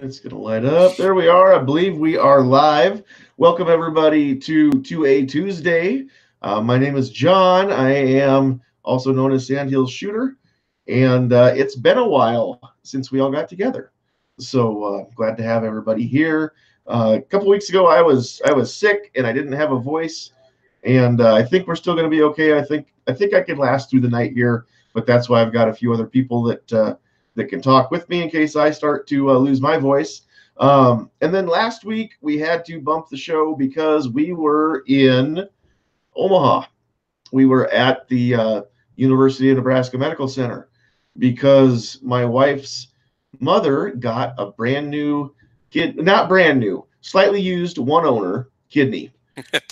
It's going to light up. There we are. I believe we are live. Welcome, everybody, to 2A Tuesday. My name is John. I am also known as Sandhills Shooter, and it's been a while since we all got together. So glad to have everybody here. A couple weeks ago, I was sick and I didn't have a voice, and I think we're still going to be okay. I think I could last through the night here, but that's why I've got a few other people that can talk with me in case I start to lose my voice. And then last week we had to bump the show because we were in Omaha. We were at the University of Nebraska Medical Center because my wife's mother got a brand new not brand new, slightly used one owner kidney.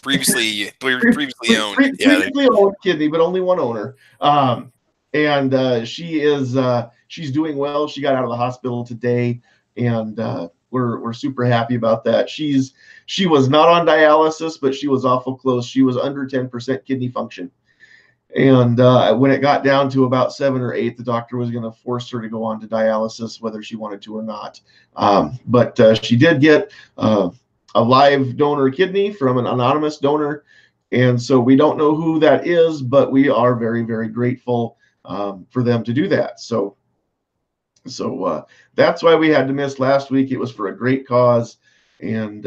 previously owned. Previously owned kidney, but only one owner. And she's doing well. She got out of the hospital today, and we're super happy about that. She was not on dialysis, but she was awful close. She was under 10% kidney function. And when it got down to about 7 or 8, the doctor was going to force her to go on to dialysis, whether she wanted to or not. But she did get a live donor kidney from an anonymous donor. And so we don't know who that is, but we are very, very grateful for them to do that. So that's why we had to miss last week. It was for a great cause, and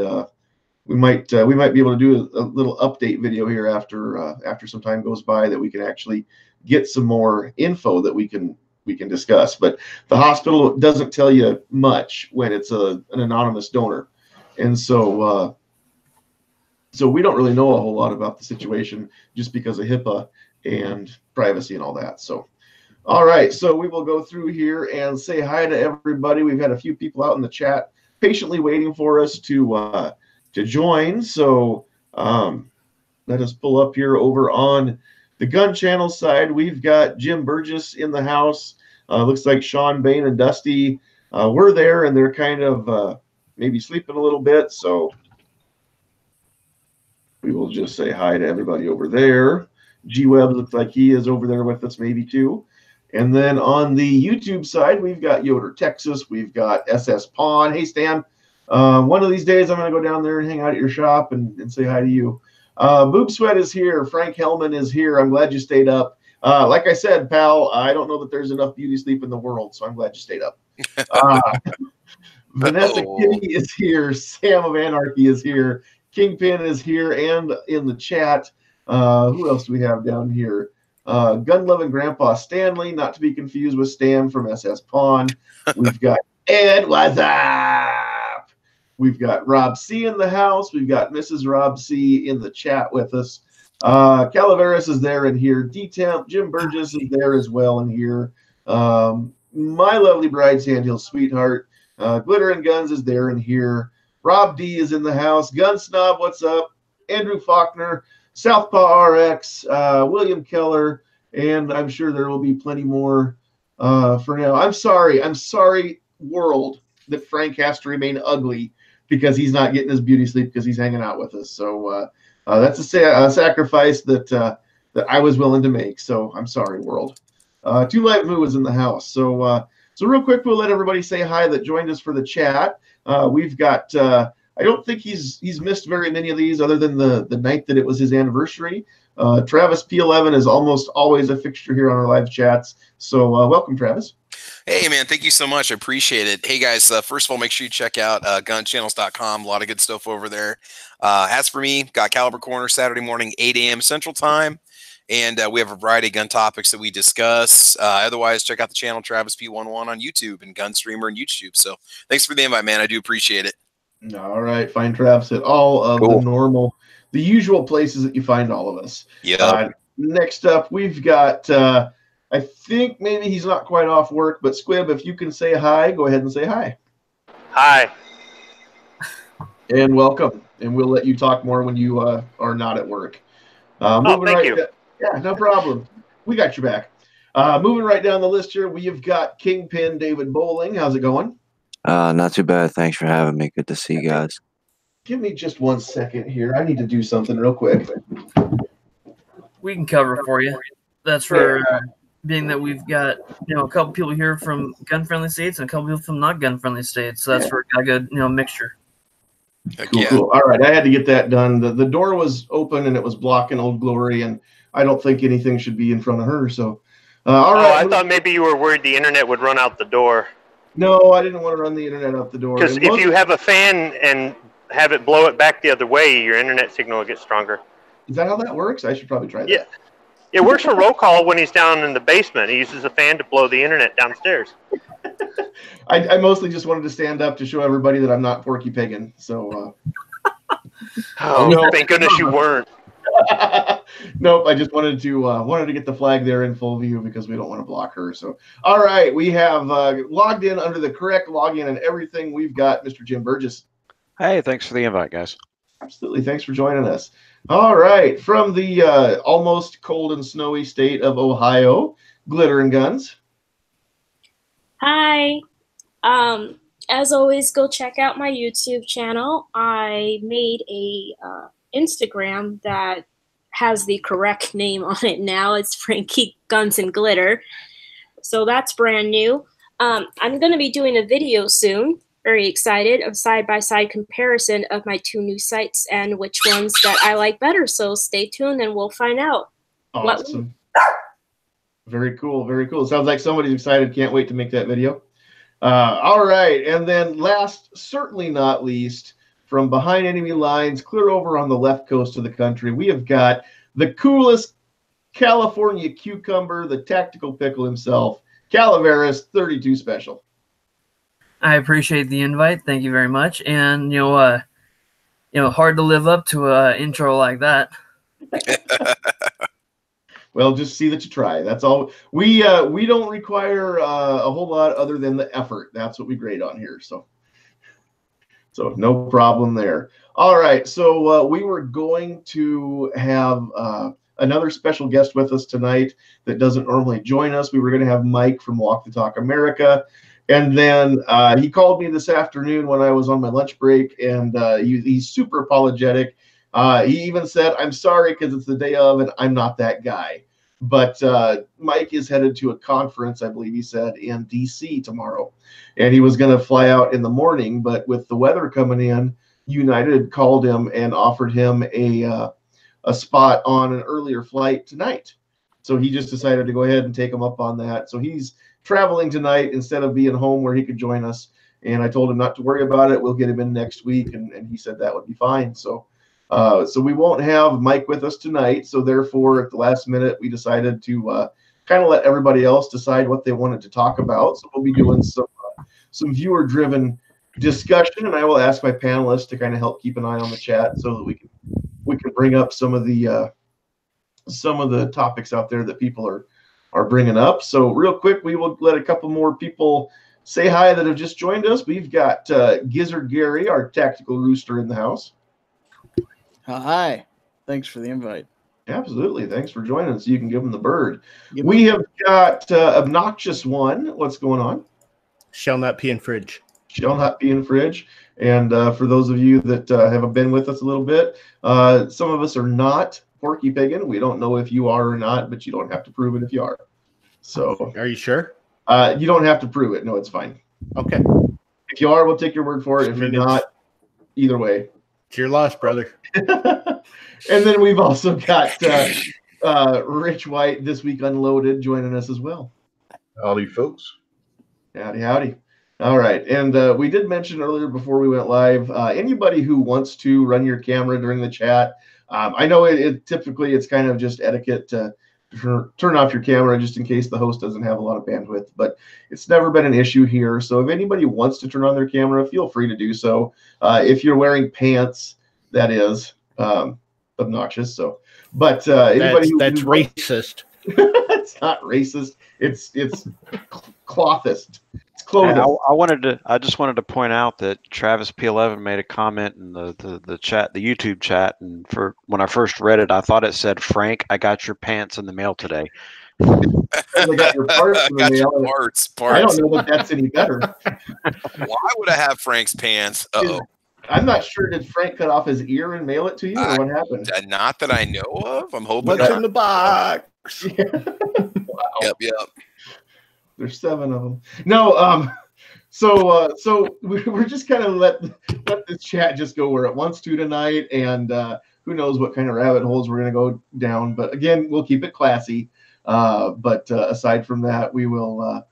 we might be able to do a little update video here after some time goes by that we can actually get some more info that we can discuss. But the hospital doesn't tell you much when it's an anonymous donor, and so we don't really know a whole lot about the situation just because of HIPAA and privacy and all that. So, all right, so we will go through here and say hi to everybody. We've had a few people out in the chat patiently waiting for us to join. So let us pull up here over on the gun channel side. We've got Jim Burgess in the house. Looks like Sean Bain and Dusty were there, and they're kind of maybe sleeping a little bit. So we will just say hi to everybody over there. G-Web looks like he is over there with us maybe too. And then on the YouTube side, we've got Yoder, Texas. We've got SS Pawn. Hey, Stan. One of these days, I'm going to go down there and hang out at your shop and say hi to you. Boob Sweat is here. Frank Hellman is here. I'm glad you stayed up. Like I said, pal, I don't know that there's enough beauty sleep in the world, so I'm glad you stayed up. Vanessa Kitty is here. Sam of Anarchy is here. Kingpin is here and in the chat. Who else do we have down here? Gun Loving Grandpa Stanley, not to be confused with Stan from SS Pawn. We've got Ed, what's up? We've got Rob C in the house. We've got Mrs. Rob C in the chat with us. Calaveras is there and here. D-Temp, Jim Burgess is there as well and here. My lovely bride, Sandhills Sweetheart. Glitter and Guns is there and here. Rob D is in the house. Gun Snob, what's up? Andrew Faulkner, Southpaw RX, William Keller, and I'm sure there will be plenty more for now. I'm sorry, world, that Frank has to remain ugly because he's not getting his beauty sleep because he's hanging out with us. So that's a sacrifice that I was willing to make. So I'm sorry, world. Two Light Moo is in the house. So real quick, we'll let everybody say hi that joined us for the chat. We've got. I don't think he's missed very many of these other than the night that it was his anniversary. Travis P11 is almost always a fixture here on our live chats. So welcome, Travis. Hey, man, thank you so much. I appreciate it. Hey, guys, first of all, make sure you check out gunchannels.com. A lot of good stuff over there. As for me, got Caliber Corner Saturday morning, 8 a.m. Central Time. And we have a variety of gun topics that we discuss. Otherwise, check out the channel Travis P11 on YouTube and Gun Streamer on YouTube. So thanks for the invite, man. I do appreciate it. All right. Find Travis at all of the usual places that you find all of us. Yeah. Next up, we've got, I think maybe he's not quite off work, but Squib, if you can say hi, go ahead and say hi. Hi. And welcome. And we'll let you talk more when you are not at work. Thank you. Yeah, no problem. We got your back. Moving right down the list here, we've got Kingpin David Bowling. How's it going? Not too bad. Thanks for having me. Good to see you guys. Give me just 1 second here. I need to do something real quick. We can cover for you. That's for being that we've got a couple people here from gun-friendly states and a couple people from not gun-friendly states. So that's where I got a good mixture. Cool. All right, I had to get that done. The door was open and it was blocking Old Glory, and I don't think anything should be in front of her. So, all right. I thought maybe you were worried the internet would run out the door. No, I didn't want to run the internet out the door. Because if you have a fan and have it blow it back the other way, your internet signal will get stronger. Is that how that works? I should probably try that. Yeah. It works for roll call when he's down in the basement. He uses a fan to blow the internet downstairs. I mostly just wanted to stand up to show everybody that I'm not Porky Piggin. So. No, thank goodness you weren't. Nope, I just wanted to get the flag there in full view because we don't want to block her. So, all right, we have logged in under the correct login and everything. We've got Mr. Jim Burgess. Hey, thanks for the invite, guys. Absolutely, thanks for joining us. All right, from the almost cold and snowy state of Ohio, Glitter and Guns. Hi. As always, go check out my YouTube channel. I made a Instagram that has the correct name on it now. It's Frankie Guns and Glitter. So that's brand new. I'm going to be doing a video soon. Very excited, of side-by-side comparison of my two new sites and which ones that I like better. So stay tuned and we'll find out. Awesome. Very cool. Very cool. Sounds like somebody's excited. Can't wait to make that video. All right. And then last, certainly not least, from behind enemy lines, clear over on the left coast of the country, we have got the coolest California cucumber, the tactical pickle himself, Calaveras 32 Special. I appreciate the invite. Thank you very much. And hard to live up to an intro like that. Well, just see that you try. That's all. We don't require a whole lot other than the effort. That's what we grade on here. So no problem there. All right. So we were going to have another special guest with us tonight that doesn't normally join us. We were going to have Mike from Walk the Talk America. And then he called me this afternoon when I was on my lunch break, and he's super apologetic. He even said, "I'm sorry because it's the day of, and I'm not that guy." But Mike is headed to a conference, I believe he said, in D.C. tomorrow. And he was going to fly out in the morning, but with the weather coming in, United called him and offered him a spot on an earlier flight tonight. So he just decided to go ahead and take him up on that. So he's traveling tonight instead of being home where he could join us. And I told him not to worry about it. We'll get him in next week. And he said that would be fine. So we won't have Mike with us tonight. So therefore, at the last minute, we decided to kind of let everybody else decide what they wanted to talk about. So we'll be doing some viewer-driven discussion, and I will ask my panelists to kind of help keep an eye on the chat so that we can bring up some of the topics out there that people are bringing up. So real quick, we will let a couple more people say hi that have just joined us. We've got Gizzard Gary, our tactical rooster, in the house. Hi. Thanks for the invite. Absolutely. Thanks for joining us. You can give him the bird. We have got Obnoxious One. What's going on? Shall not pee in fridge. Shall not be in fridge. And for those of you that have been with us a little bit, some of us are not Porky Piggin. We don't know if you are or not, but you don't have to prove it if you are. So, are you sure? You don't have to prove it. No, it's fine. Okay. If you are, we'll take your word for it. If you're not, either way. It's your loss, brother. And then we've also got Rich White, This Week Unloaded, joining us as well. Howdy, folks. Howdy. All right. And we did mention earlier before we went live, anybody who wants to run your camera during the chat, I know typically it's kind of just etiquette to turn off your camera just in case the host doesn't have a lot of bandwidth, but it's never been an issue here. So if anybody wants to turn on their camera, feel free to do so. If you're wearing pants, that is obnoxious. So, but anybody that's racist. It's not racist. It's clothist. It's clothing. I just wanted to point out that Travis P11 made a comment in the chat, the YouTube chat, and when I first read it, I thought it said, "Frank, I got your pants in the mail today." I got your parts in the mail. Parts. I don't know that that's any better. Why would I have Frank's pants? Uh-oh. I'm not sure. Did Frank cut off his ear and mail it to you, or what happened? Not that I know of. I'm hoping. What's in the box? Wow. Yep. There's 7 of them. No, so we're just kind of let this chat just go where it wants to tonight, and who knows what kind of rabbit holes we're going to go down. But again, we'll keep it classy. But aside from that, we'll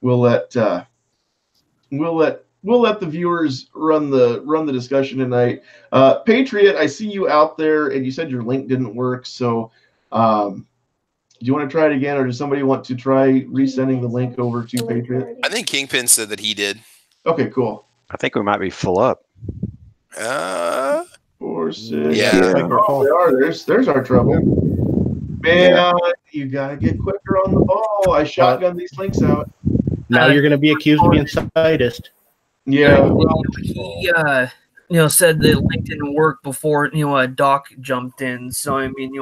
let the viewers run the discussion tonight. Patriot, I see you out there, and you said your link didn't work. So, do you want to try it again, or does somebody want to try resending the link over to Patriot? I think Kingpin said that he did. Okay, cool. I think we might be full up. 4, 6. Yeah. Oh, we are. There's our trouble. Man, you gotta get quicker on the ball. I shotgun these links out. Now you're going to be accused of being sadist. Yeah. Well, He said the link didn't work before Doc jumped in. So I mean,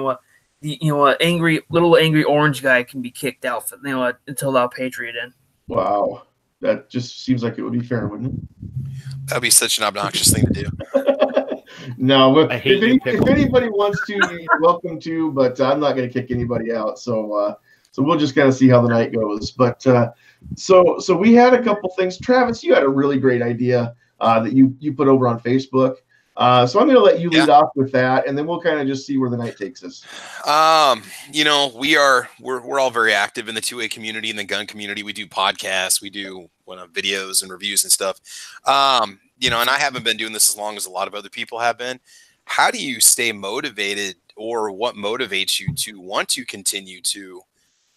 little angry orange guy can be kicked out for until that Patriot in. wow. That just seems like it would be fair, wouldn't it? That'd be such an obnoxious thing to do. No, if anybody wants to, you're welcome to, but I'm not going to kick anybody out. So we'll just kind of see how the night goes. But so we had a couple things. Travis, you had a really great idea that you put over on Facebook. So I'm going to let you lead off with that, and then we'll kind of just see where the night takes us. We're all very active in the 2A community, in the gun community. We do podcasts, we do videos and reviews and stuff. And I haven't been doing this as long as a lot of other people have been. How do you stay motivated, or what motivates you to want to continue to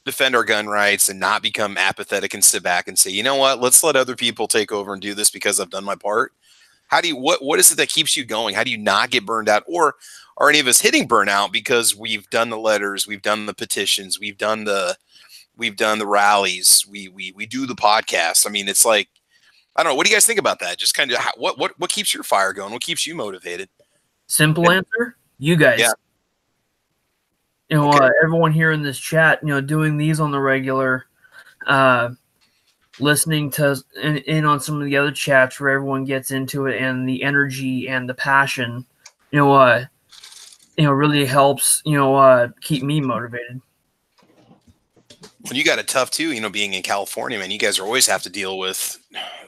defend our gun rights and not become apathetic and sit back and say, you know what, let's let other people take over and do this because I've done my part? What is it that keeps you going? How do you not get burned out? Or are any of us hitting burnout because we've done the letters, we've done the petitions, we've done the rallies, we do the podcast? I mean, it's like, I don't know. What do you guys think about that? Just kind of what keeps your fire going? What keeps you motivated? Simple answer, you guys. Yeah. Everyone here in this chat, doing these on the regular, listening to in on some of the other chats where everyone gets into it, and the energy and the passion, really helps, keep me motivated. Well, you got it tough too, being in California, man. You guys always have to deal with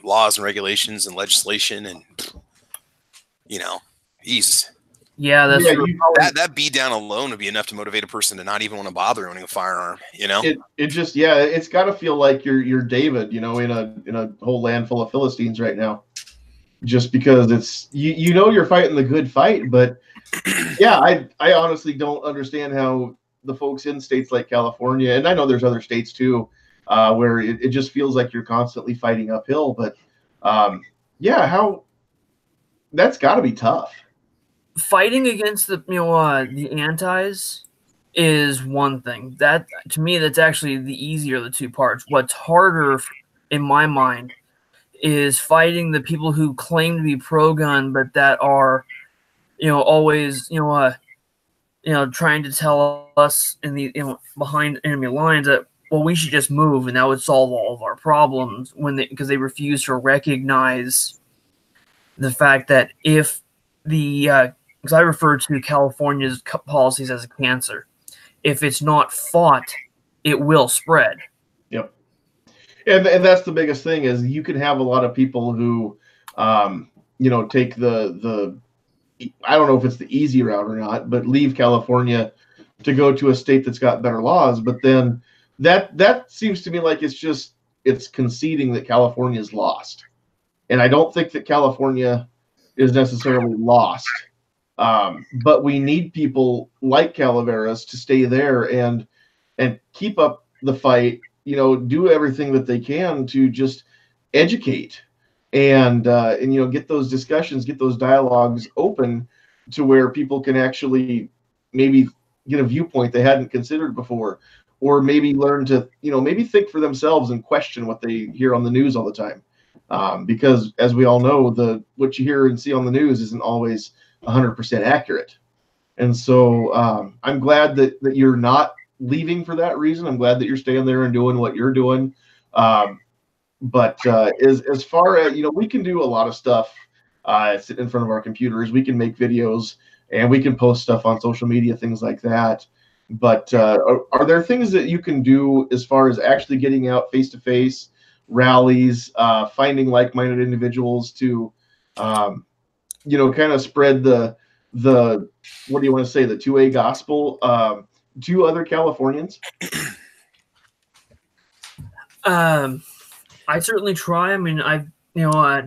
laws and regulations and legislation, and geez. Yeah, that's that beat down alone would be enough to motivate a person to not even want to bother owning a firearm. It just it's got to feel like you're David, in a whole land full of Philistines right now, just because it's you're fighting the good fight. But yeah, I honestly don't understand how the folks in states like California, and I know there's other states too, where it just feels like you're constantly fighting uphill. But how that's got to be tough. Fighting against the antis is one thing. That, to me, that's actually the easier of the two parts. What's harder in my mind is fighting the people who claim to be pro-gun, but that are always trying to tell us in the behind enemy lines that, well, we should just move and that would solve all of our problems, because they refuse to recognize the fact that if because I refer to California's policies as a cancer. If it's not fought, it will spread. Yep. And that's the biggest thing, is you can have a lot of people who, take the I don't know if it's the easy route or not, but leave California to go to a state that's got better laws. But then that seems to me like it's conceding that California is lost. And I don't think that California is necessarily lost. But we need people like Calaveras to stay there and keep up the fight, do everything that they can to just educate and get those discussions, get those dialogues open to where people can actually maybe get a viewpoint they hadn't considered before, or maybe learn to, maybe think for themselves and question what they hear on the news all the time. Because as we all know, what you hear and see on the news isn't always 100% accurate. And so I'm glad that you're not leaving for that reason. I'm glad that you're staying there and doing what you're doing. But as far as, we can do a lot of stuff sitting in front of our computers. We can make videos and we can post stuff on social media, things like that. But are there things that you can do as far as actually getting out face to face, rallies, finding like-minded individuals to, kind of spread the what do you want to say, the 2A gospel to other Californians? I certainly try. I mean, I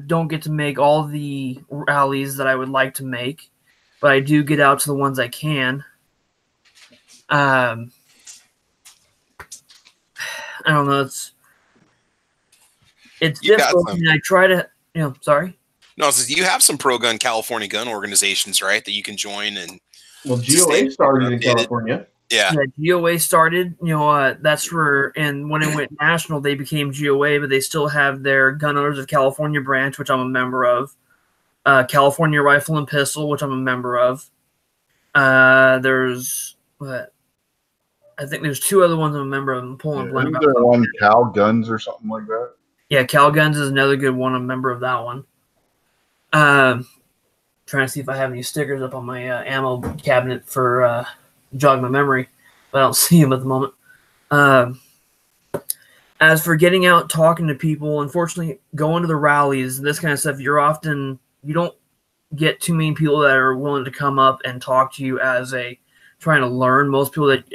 don't get to make all the rallies that I would like to make, but I do get out to the ones I can. I don't know. It's difficult. I mean, I try to. Sorry. No, you have some pro-gun California gun organizations, right, that you can join and. Well, GOA started in California. Yeah, GOA started. That's where, and when it went national, they became GOA, but they still have their Gun Owners of California branch, which I'm a member of. California Rifle and Pistol, which I'm a member of. There's what? I think there's two other ones I'm a member of. I'm pulling blank. Isn't there one Cal Guns or something like that? Yeah, Cal Guns is another good one. I'm a member of that one. Trying to see if I have any stickers up on my ammo cabinet for jog my memory, but I don't see them at the moment. As for getting out, talking to people, unfortunately, going to the rallies, this kind of stuff, you don't get too many people that are willing to come up and talk to you as trying to learn. Most people it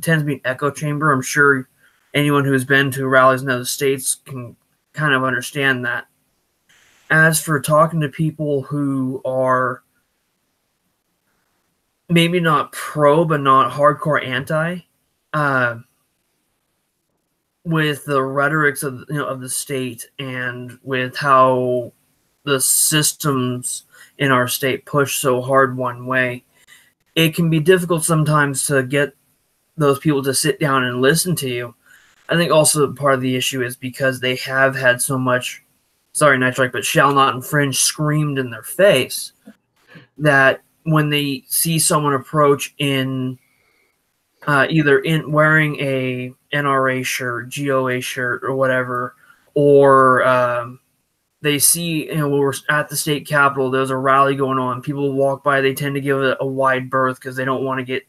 tends to be an echo chamber. I'm sure anyone who's been to rallies in other states can kind of understand that. As for talking to people who are maybe not pro, but not hardcore anti, with the rhetorics of the state and with how the systems in our state push so hard one way, it can be difficult sometimes to get those people to sit down and listen to you. I think also part of the issue is because they have had so much, sorry, Night Strike, but shall not infringe screamed in their face, that when they see someone approach in either in wearing a NRA shirt, GOA shirt, or whatever, or they see, when we're at the state capitol, there's a rally going on, people walk by, they tend to give it a wide berth because they don't want to get,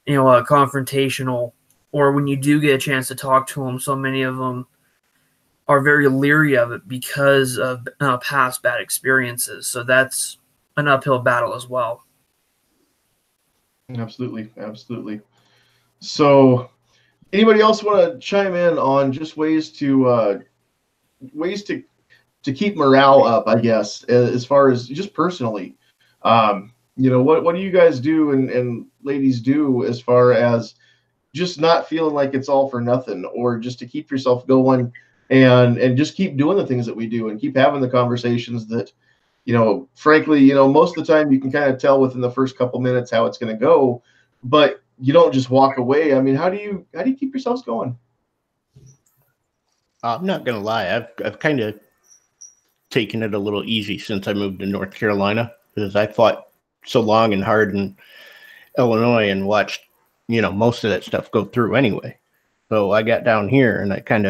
confrontational. Or when you do get a chance to talk to them, so many of them are very leery of it because of past bad experiences. So that's an uphill battle as well. Absolutely, absolutely. So, anybody else want to chime in on just ways to keep morale up? I guess as far as just personally, what do you guys do and ladies do as far as just not feeling like it's all for nothing, or just to keep yourself going and just keep doing the things that we do and keep having the conversations that, frankly, most of the time you can kind of tell within the first couple minutes how it's going to go, but you don't just walk away. I mean, how do you keep yourselves going? I'm not going to lie. I've kind of taken it a little easy since I moved to North Carolina, because I fought so long and hard in Illinois and watched, most of that stuff go through anyway. So I got down here and I've kind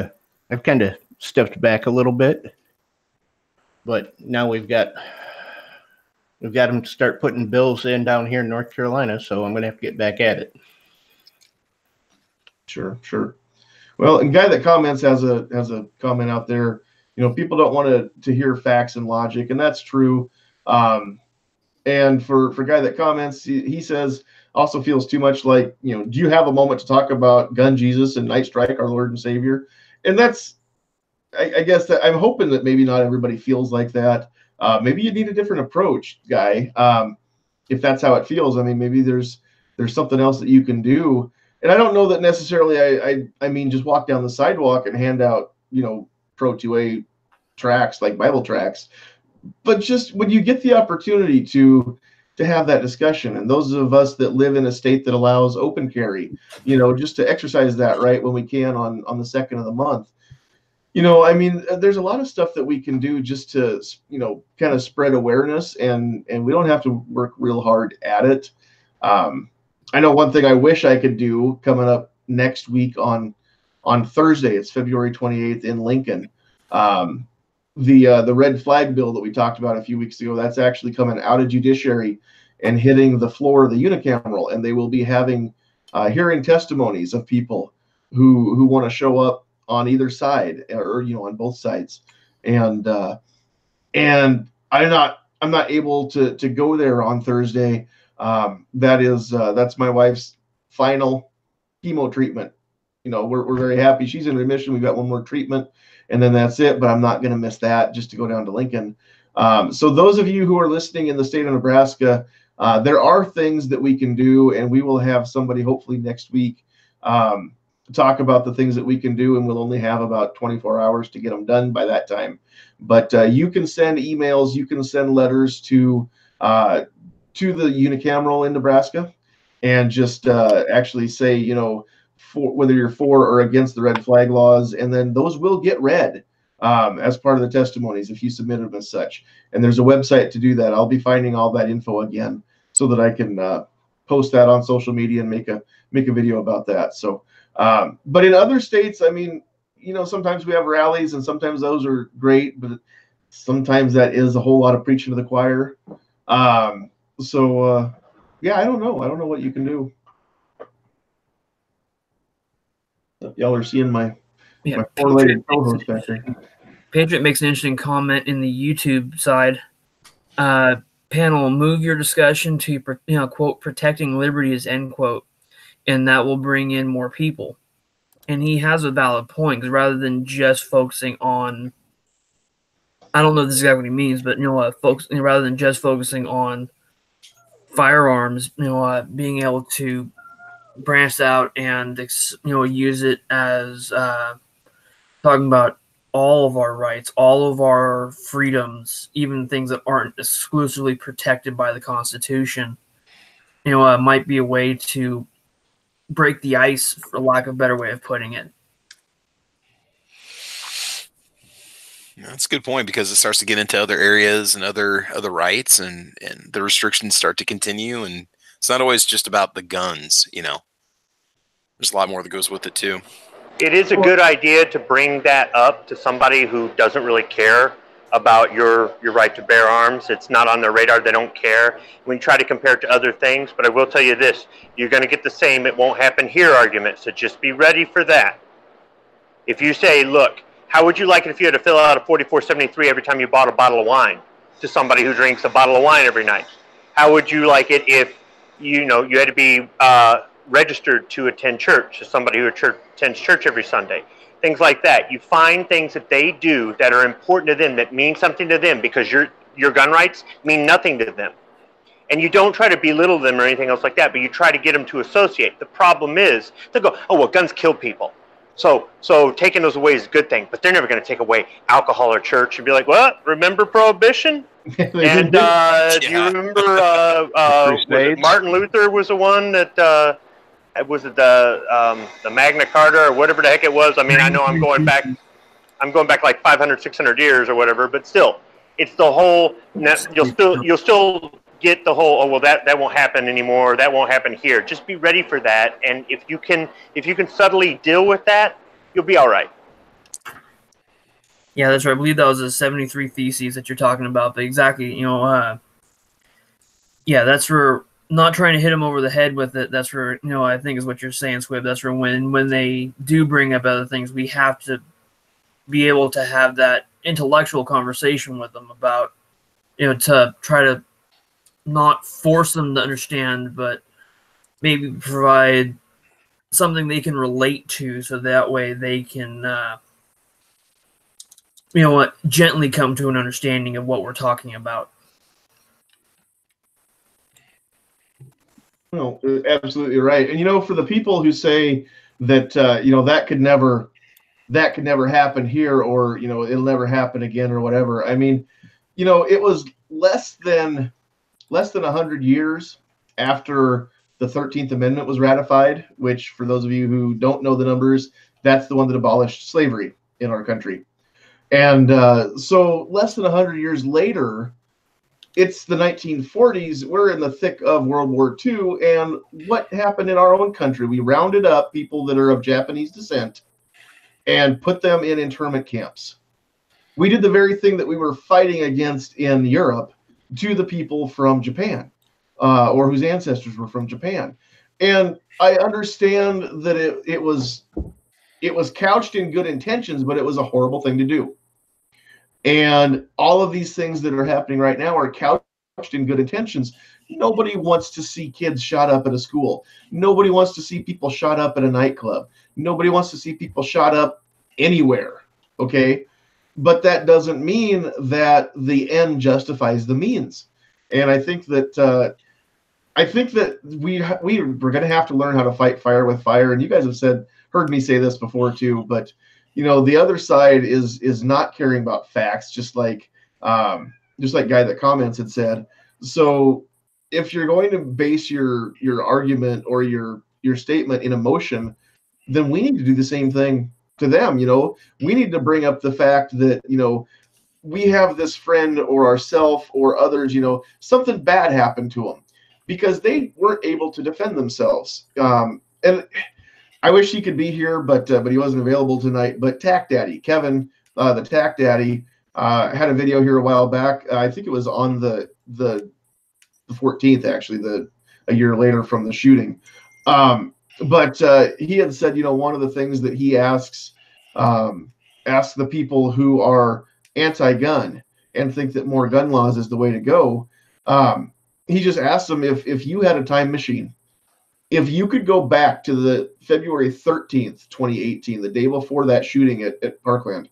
of stepped back a little bit, but now we've got them to start putting bills in down here in North Carolina. So I'm going to have to get back at it. Sure. Well, and guy that comments has a comment out there. People don't want to hear facts and logic, and that's true. And for guy that comments, he says also feels too much like, do you have a moment to talk about Gun Jesus and Night Strike, our Lord and Savior? And that's, I guess that I'm hoping that maybe not everybody feels like that. Maybe you need a different approach, guy. If that's how it feels, I mean, maybe there's something else that you can do. And I don't know that necessarily. I mean, just walk down the sidewalk and hand out, Pro 2A tracts, like Bible tracts. But just when you get the opportunity to have that discussion, and those of us that live in a state that allows open carry, just to exercise that right when we can on the 2nd of the month. I mean, there's a lot of stuff that we can do just to, kind of spread awareness, and we don't have to work real hard at it. I know one thing I wish I could do coming up next week on Thursday. It's February 28th in Lincoln. The red flag bill that we talked about a few weeks ago, that's actually coming out of judiciary and hitting the floor of the unicameral, and they will be having hearing testimonies of people who want to show up on either side, or on both sides, and I'm not able to go there on Thursday. That's my wife's final chemo treatment. We're very happy she's in remission. We've got one more treatment, and then that's it. But I'm not going to miss that just to go down to Lincoln. So those of you who are listening in the state of Nebraska, there are things that we can do, and we will have somebody hopefully next week talk about the things that we can do, and we'll only have about 24 hours to get them done by that time. But you can send emails, you can send letters to the unicameral in Nebraska, and just actually say, whether you're for or against the red flag laws, and then those will get read as part of the testimonies if you submit them as such. And there's a website to do that. I'll be finding all that info again so that I can post that on social media and make a video about that. So, but in other states, I mean, sometimes we have rallies, and sometimes those are great, but sometimes that is a whole lot of preaching to the choir. Yeah, I don't know. I don't know what you can do. Y'all are seeing my four-legged co-host back there. Patriot makes an interesting comment in the YouTube side. Panel, move your discussion to, quote, protecting liberties, end quote, and that will bring in more people. And he has a valid point, because rather than just focusing on, I don't know if this is exactly what he means, but rather than just focusing on firearms, being able to branch out and use it as talking about all of our rights, all of our freedoms, even things that aren't exclusively protected by the Constitution, might be a way to break the ice, for lack of a better way of putting it. That's a good point, because it starts to get into other areas and other rights, and the restrictions start to continue, and it's not always just about the guns. There's a lot more that goes with it too. It is a good idea to bring that up to somebody who doesn't really care about your right to bear arms. It's not on their radar. They don't care. We try to compare it to other things, but I will tell you this: you're going to get the same "it won't happen here" argument. So just be ready for that. If you say, "Look, how would you like it if you had to fill out a 4473 every time you bought a bottle of wine," to somebody who drinks a bottle of wine every night? How would you like it if you had to be registered to attend church, to somebody who attends church every Sunday? Things like that. You find things that they do that are important to them, that mean something to them, because your gun rights mean nothing to them. And you don't try to belittle them or anything else like that, but you try to get them to associate. The problem is, they'll go, "Oh, well, guns kill people. So taking those away is a good thing," but they're never going to take away alcohol or church and be like, "What? Remember Prohibition?" And do you remember was it Martin Luther was the one that was it the Magna Carta or whatever the heck it was? I mean, I know I'm going back like 500, 600 years or whatever, but still, it's the whole. You'll still get the whole, "Oh, well, that won't happen anymore. That won't happen here." Just be ready for that, and if you can subtly deal with that, you'll be all right. Yeah, that's right. I believe that was the 73 Theses that you're talking about. But exactly, yeah, that's for not trying to hit them over the head with it. That's for, I think is what you're saying, Squib. That's for when they do bring up other things, we have to be able to have that intellectual conversation with them about, to try to not force them to understand, but maybe provide something they can relate to, so that way they can, gently come to an understanding of what we're talking about. No, absolutely right. And for the people who say that that could never happen here, or it'll never happen again, or whatever. I mean, it was less than 100 years after the 13th Amendment was ratified, which, for those of you who don't know the numbers, that's the one that abolished slavery in our country. And so less than 100 years later, it's the 1940s. We're in the thick of World War II. And what happened in our own country? We rounded up people that are of Japanese descent and put them in internment camps. We did the very thing that we were fighting against in Europe to the people from Japan, or whose ancestors were from Japan. And I understand that it was couched in good intentions, but it was a horrible thing to do. And all of these things that are happening right now are couched in good intentions. Nobody wants to see kids shot up at a school. Nobody wants to see people shot up at a nightclub. Nobody wants to see people shot up anywhere. Okay. But that doesn't mean that the end justifies the means. And I think that we're going to have to learn how to fight fire with fire. And you guys have heard me say this before too, but the other side is not caring about facts, just like guy that comments had said. So if you're going to base your argument or your statement in emotion, then we need to do the same thing to them. We need to bring up the fact that we have this friend or ourself or others, something bad happened to them because they weren't able to defend themselves. And I wish he could be here, but he wasn't available tonight. But Tack Daddy, Kevin, the Tack Daddy, had a video here a while back. I think it was on the 14th, actually, a year later from the shooting. But he had said, one of the things that he asks the people who are anti-gun and think that more gun laws is the way to go. He just asked them if you had a time machine, if you could go back to the February 13th, 2018, the day before that shooting at Parkland,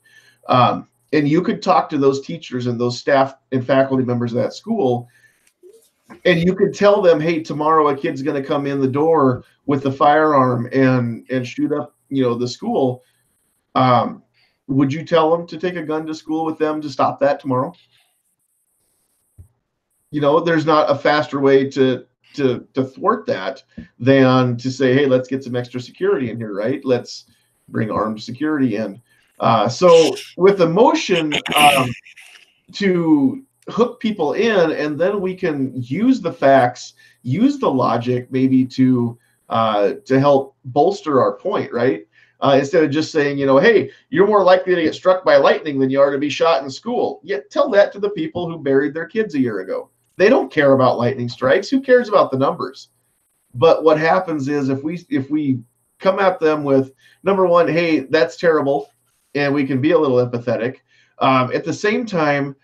and you could talk to those teachers and those staff and faculty members of that school, and you could tell them, hey, tomorrow a kid's going to come in the door with a firearm and shoot up, the school. Would you tell them to take a gun to school with them to stop that tomorrow? There's not a faster way to thwart that than to say, hey, let's get some extra security in here, right? Let's bring armed security in. So with emotion, to hook people in, and then we can use the facts, use the logic, maybe to help bolster our point, right? Instead of just saying, hey, you're more likely to get struck by lightning than you are to be shot in school. Yet tell that to the people who buried their kids a year ago. They don't care about lightning strikes. Who cares about the numbers? But what happens is if we come at them with, number one, hey, that's terrible, and we can be a little empathetic. At the same time,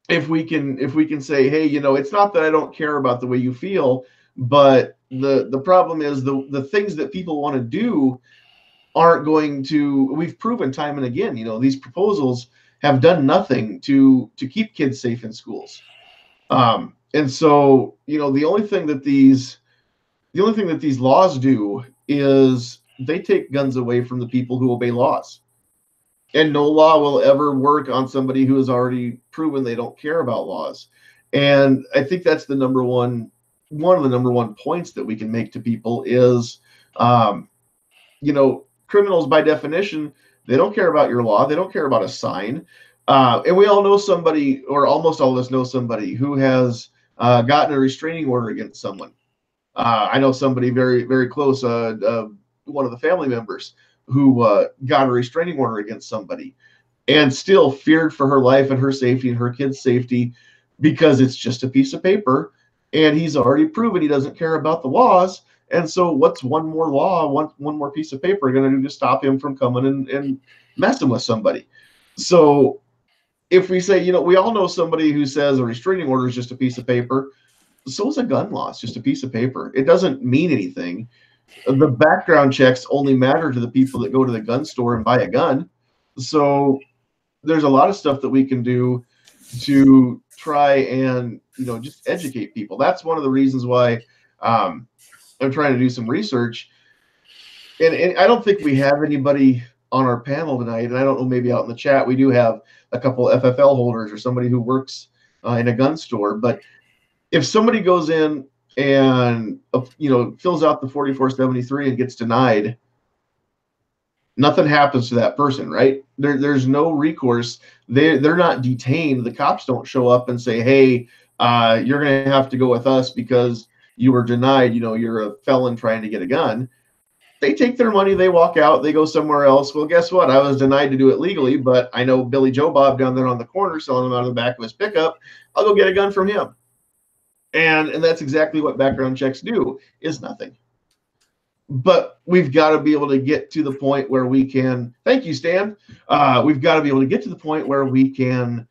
if we can say, hey, it's not that I don't care about the way you feel, but the problem is the things that people want to do aren't going to. We've proven time and again, these proposals have done nothing to keep kids safe in schools. And so, the only thing that these laws do is they take guns away from the people who obey laws. And no law will ever work on somebody who has already proven they don't care about laws. And I think that's one of the number one points that we can make to people is, criminals by definition, they don't care about your law. They don't care about a sign. And we all know somebody, or almost all of us know somebody who has gotten a restraining order against someone. I know somebody very, very close, one of the family members who got a restraining order against somebody and still feared for her life and her safety and her kids' safety because it's just a piece of paper. And he's already proven he doesn't care about the laws. And so what's one more law, one more piece of paper going to do to stop him from coming and messing with somebody? So if we say, we all know somebody who says a restraining order is just a piece of paper, so is a gun law. It's just a piece of paper. It doesn't mean anything. The background checks only matter to the people that go to the gun store and buy a gun. So there's a lot of stuff that we can do to try and, just educate people. That's one of the reasons why I'm trying to do some research. And I don't think we have anybody on our panel tonight. And I don't know, maybe out in the chat, we do have a couple FFL holders or somebody who works in a gun store. But if somebody goes in and fills out the 4473 and gets denied, nothing happens to that person, right? There's no recourse. They're not detained. The cops don't show up and say, hey, you're going to have to go with us because you were denied. You're a felon trying to get a gun. They take their money, they walk out, they go somewhere else. Well, guess what? I was denied to do it legally, but I know Billy Joe Bob down there on the corner selling them out of the back of his pickup. I'll go get a gun from him. And that's exactly what background checks do, is nothing. But we've got to be able to get to the point where we can, thank you, Stan. We've got to be able to get to the point where we can,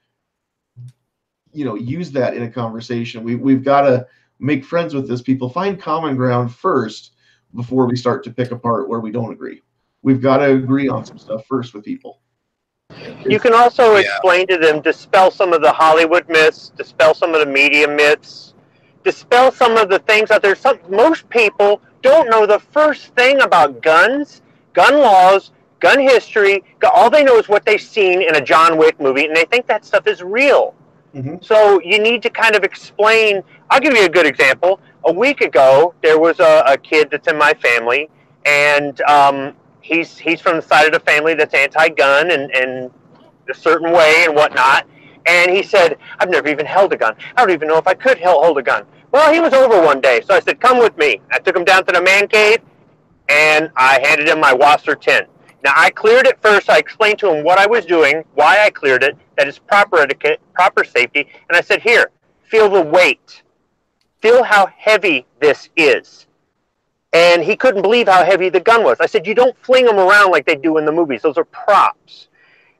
use that in a conversation. We've got to make friends with this people, find common ground first before we start to pick apart where we don't agree. We've got to agree on some stuff first with people. You can also explain to them, dispel some of the Hollywood myths, dispel some of the media myths, dispel some of the things out there. Most people don't know the first thing about guns, gun laws, gun history. All they know is what they've seen in a John Wick movie, and they think that stuff is real. Mm-hmm. So you need to kind of explain. I'll give you a good example. A week ago, there was a kid that's in my family, and he's from the side of the family that's anti-gun and a certain way and whatnot. And he said, I've never even held a gun. I don't even know if I could hold a gun. Well, he was over one day, so I said, come with me. I took him down to the man cave, and I handed him my Wasser 10. Now, I cleared it first. I explained to him what I was doing, why I cleared it, that is proper etiquette, proper safety. And I said, here, feel the weight. Feel how heavy this is. And he couldn't believe how heavy the gun was. I said, you don't fling them around like they do in the movies. Those are props.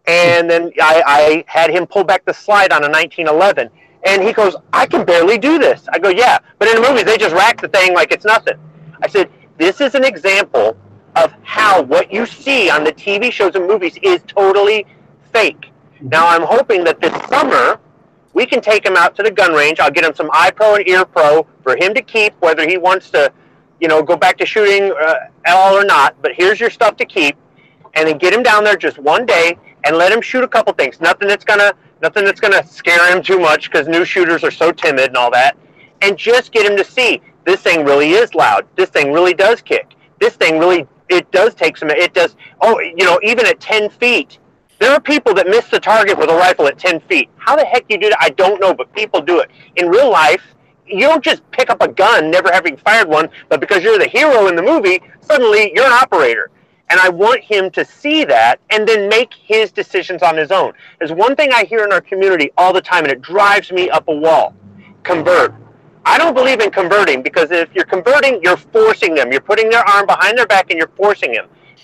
And then I had him pull back the slide on a 1911. And he goes, I can barely do this. I go, yeah, but in the movies, they just rack the thing like it's nothing. I said, this is an example of how what you see on the TV shows and movies is totally fake. Now, I'm hoping that this summer, we can take him out to the gun range. I'll get him some eye pro and ear pro for him to keep, whether he wants to, go back to shooting at all or not. But here's your stuff to keep. And then get him down there just one day and let him shoot a couple things. Nothing that's gonna scare him too much, because new shooters are so timid and all that. And just get him to see, this thing really is loud. This thing really does kick. This thing really, it does take some, it does, even at 10 feet, there are people that miss the target with a rifle at 10 feet. How the heck do you do that? I don't know, but people do it. In real life, you don't just pick up a gun, never having fired one, but because you're the hero in the movie, suddenly you're an operator. And I want him to see that and then make his decisions on his own. There's one thing I hear in our community all the time, and it drives me up a wall. Convert. I don't believe in converting, because if you're converting, you're forcing them. You're putting their arm behind their back and you're forcing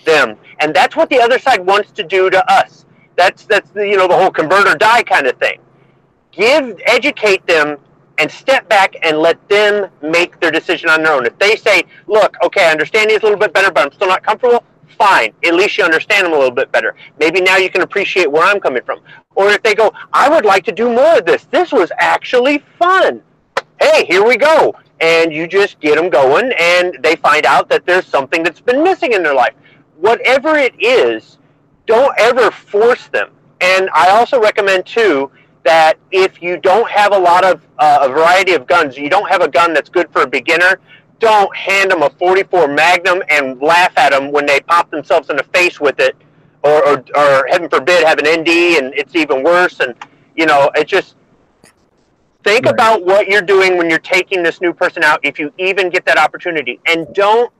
them. And that's what the other side wants to do to us. That's the whole convert or die kind of thing. Educate them and step back and let them make their decision on their own. If they say, look, okay, I understand these a little bit better, but I'm still not comfortable, fine. At least you understand them a little bit better. Maybe now you can appreciate where I'm coming from. Or if they go, I would like to do more of this. This was actually fun. Hey, here we go. And you just get them going, and they find out that there's something that's been missing in their life. Whatever it is, don't ever force them. And I also recommend, too, that if you don't have a variety of guns, you don't have a gun that's good for a beginner, don't hand them a 44 Magnum and laugh at them when they pop themselves in the face with it, or heaven forbid, have an ND and it's even worse. And, it just, think about what you're doing when you're taking this new person out, if you even get that opportunity. And don't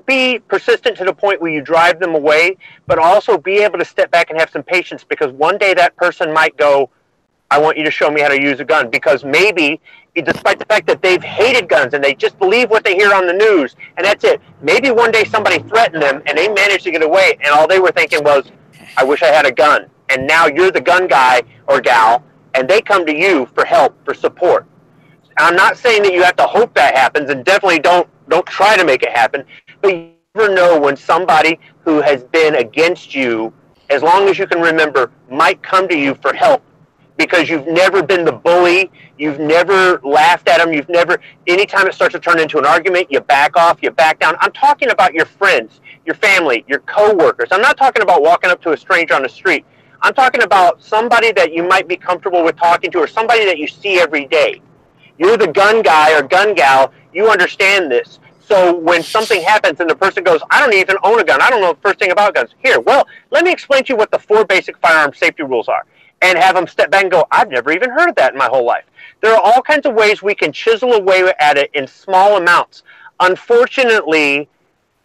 be persistent to the point where you drive them away, but also be able to step back and have some patience, because one day that person might go, I want you to show me how to use a gun, because maybe, despite the fact that they've hated guns and they just believe what they hear on the news, and that's it. Maybe one day somebody threatened them and they managed to get away, and all they were thinking was, I wish I had a gun. And now you're the gun guy or gal, and they come to you for help, for support. I'm not saying that you have to hope that happens, and definitely don't try to make it happen, but you never know when somebody who has been against you, as long as you can remember, might come to you for help. Because you've never been the bully, you've never laughed at them, anytime it starts to turn into an argument, you back off, you back down. I'm talking about your friends, your family, your coworkers. I'm not talking about walking up to a stranger on the street. I'm talking about somebody that you might be comfortable with talking to, or somebody that you see every day. You're the gun guy or gun gal, you understand this. So when something happens and the person goes, I don't even own a gun, I don't know the first thing about guns. Here, well, let me explain to you what the 4 basic firearm safety rules are. And have them step back and go, I've never even heard of that in my whole life. There are all kinds of ways we can chisel away at it in small amounts. Unfortunately,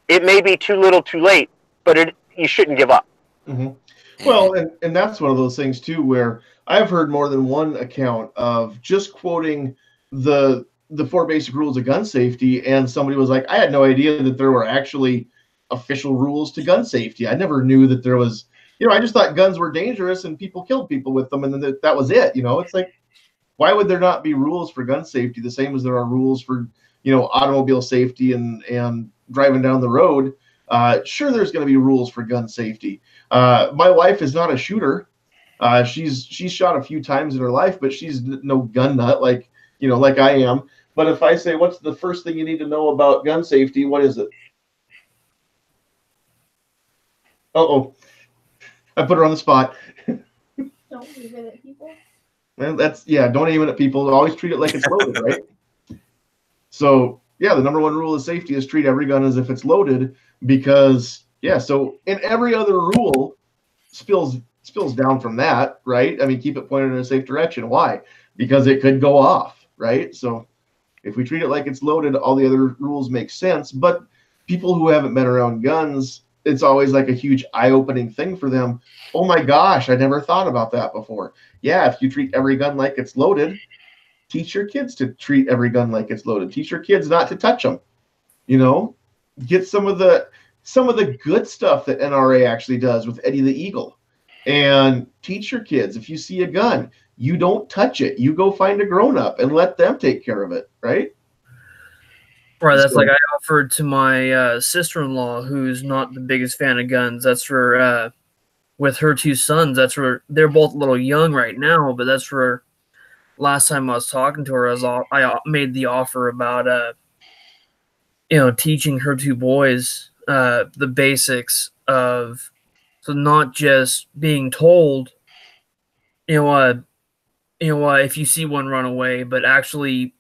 it may be too little too late, but you shouldn't give up. Mm-hmm. Well, and that's one of those things, too, where I've heard more than one account of just quoting the the 4 basic rules of gun safety, and somebody was like, I had no idea that there were actually official rules to gun safety. I never knew that there was, I just thought guns were dangerous and people killed people with them, and then that was it. It's like, why would there not be rules for gun safety the same as there are rules for, automobile safety and driving down the road? Sure, there's going to be rules for gun safety. My wife is not a shooter. She's shot a few times in her life, but she's no gun nut like I am. But if I say, what's the first thing you need to know about gun safety? What is it? Uh-oh. I put her on the spot. Don't leave it at people. And don't aim it at people. Always treat it like it's loaded, right? So, the number one rule of safety is treat every gun as if it's loaded, because, so in every other rule spills down from that, right? I mean, keep it pointed in a safe direction. Why? Because it could go off, right? So if we treat it like it's loaded, all the other rules make sense. But people who haven't been around guns, it's always like a huge eye-opening thing for them. Oh my gosh, I never thought about that before. Yeah, if you treat every gun like it's loaded, teach your kids to treat every gun like it's loaded. Teach your kids not to touch them. Get some of the good stuff that NRA actually does with Eddie the Eagle, and teach your kids, if you see a gun, you don't touch it. You go find a grown-up and let them take care of it, right? Right, that's like I offered to my sister-in-law, who's not the biggest fan of guns. That's for with her 2 sons. That's where they're both a little young right now, but that's where last time I was talking to her, I made the offer about teaching her 2 boys the basics of, so not just being told, if you see one, run away, but actually,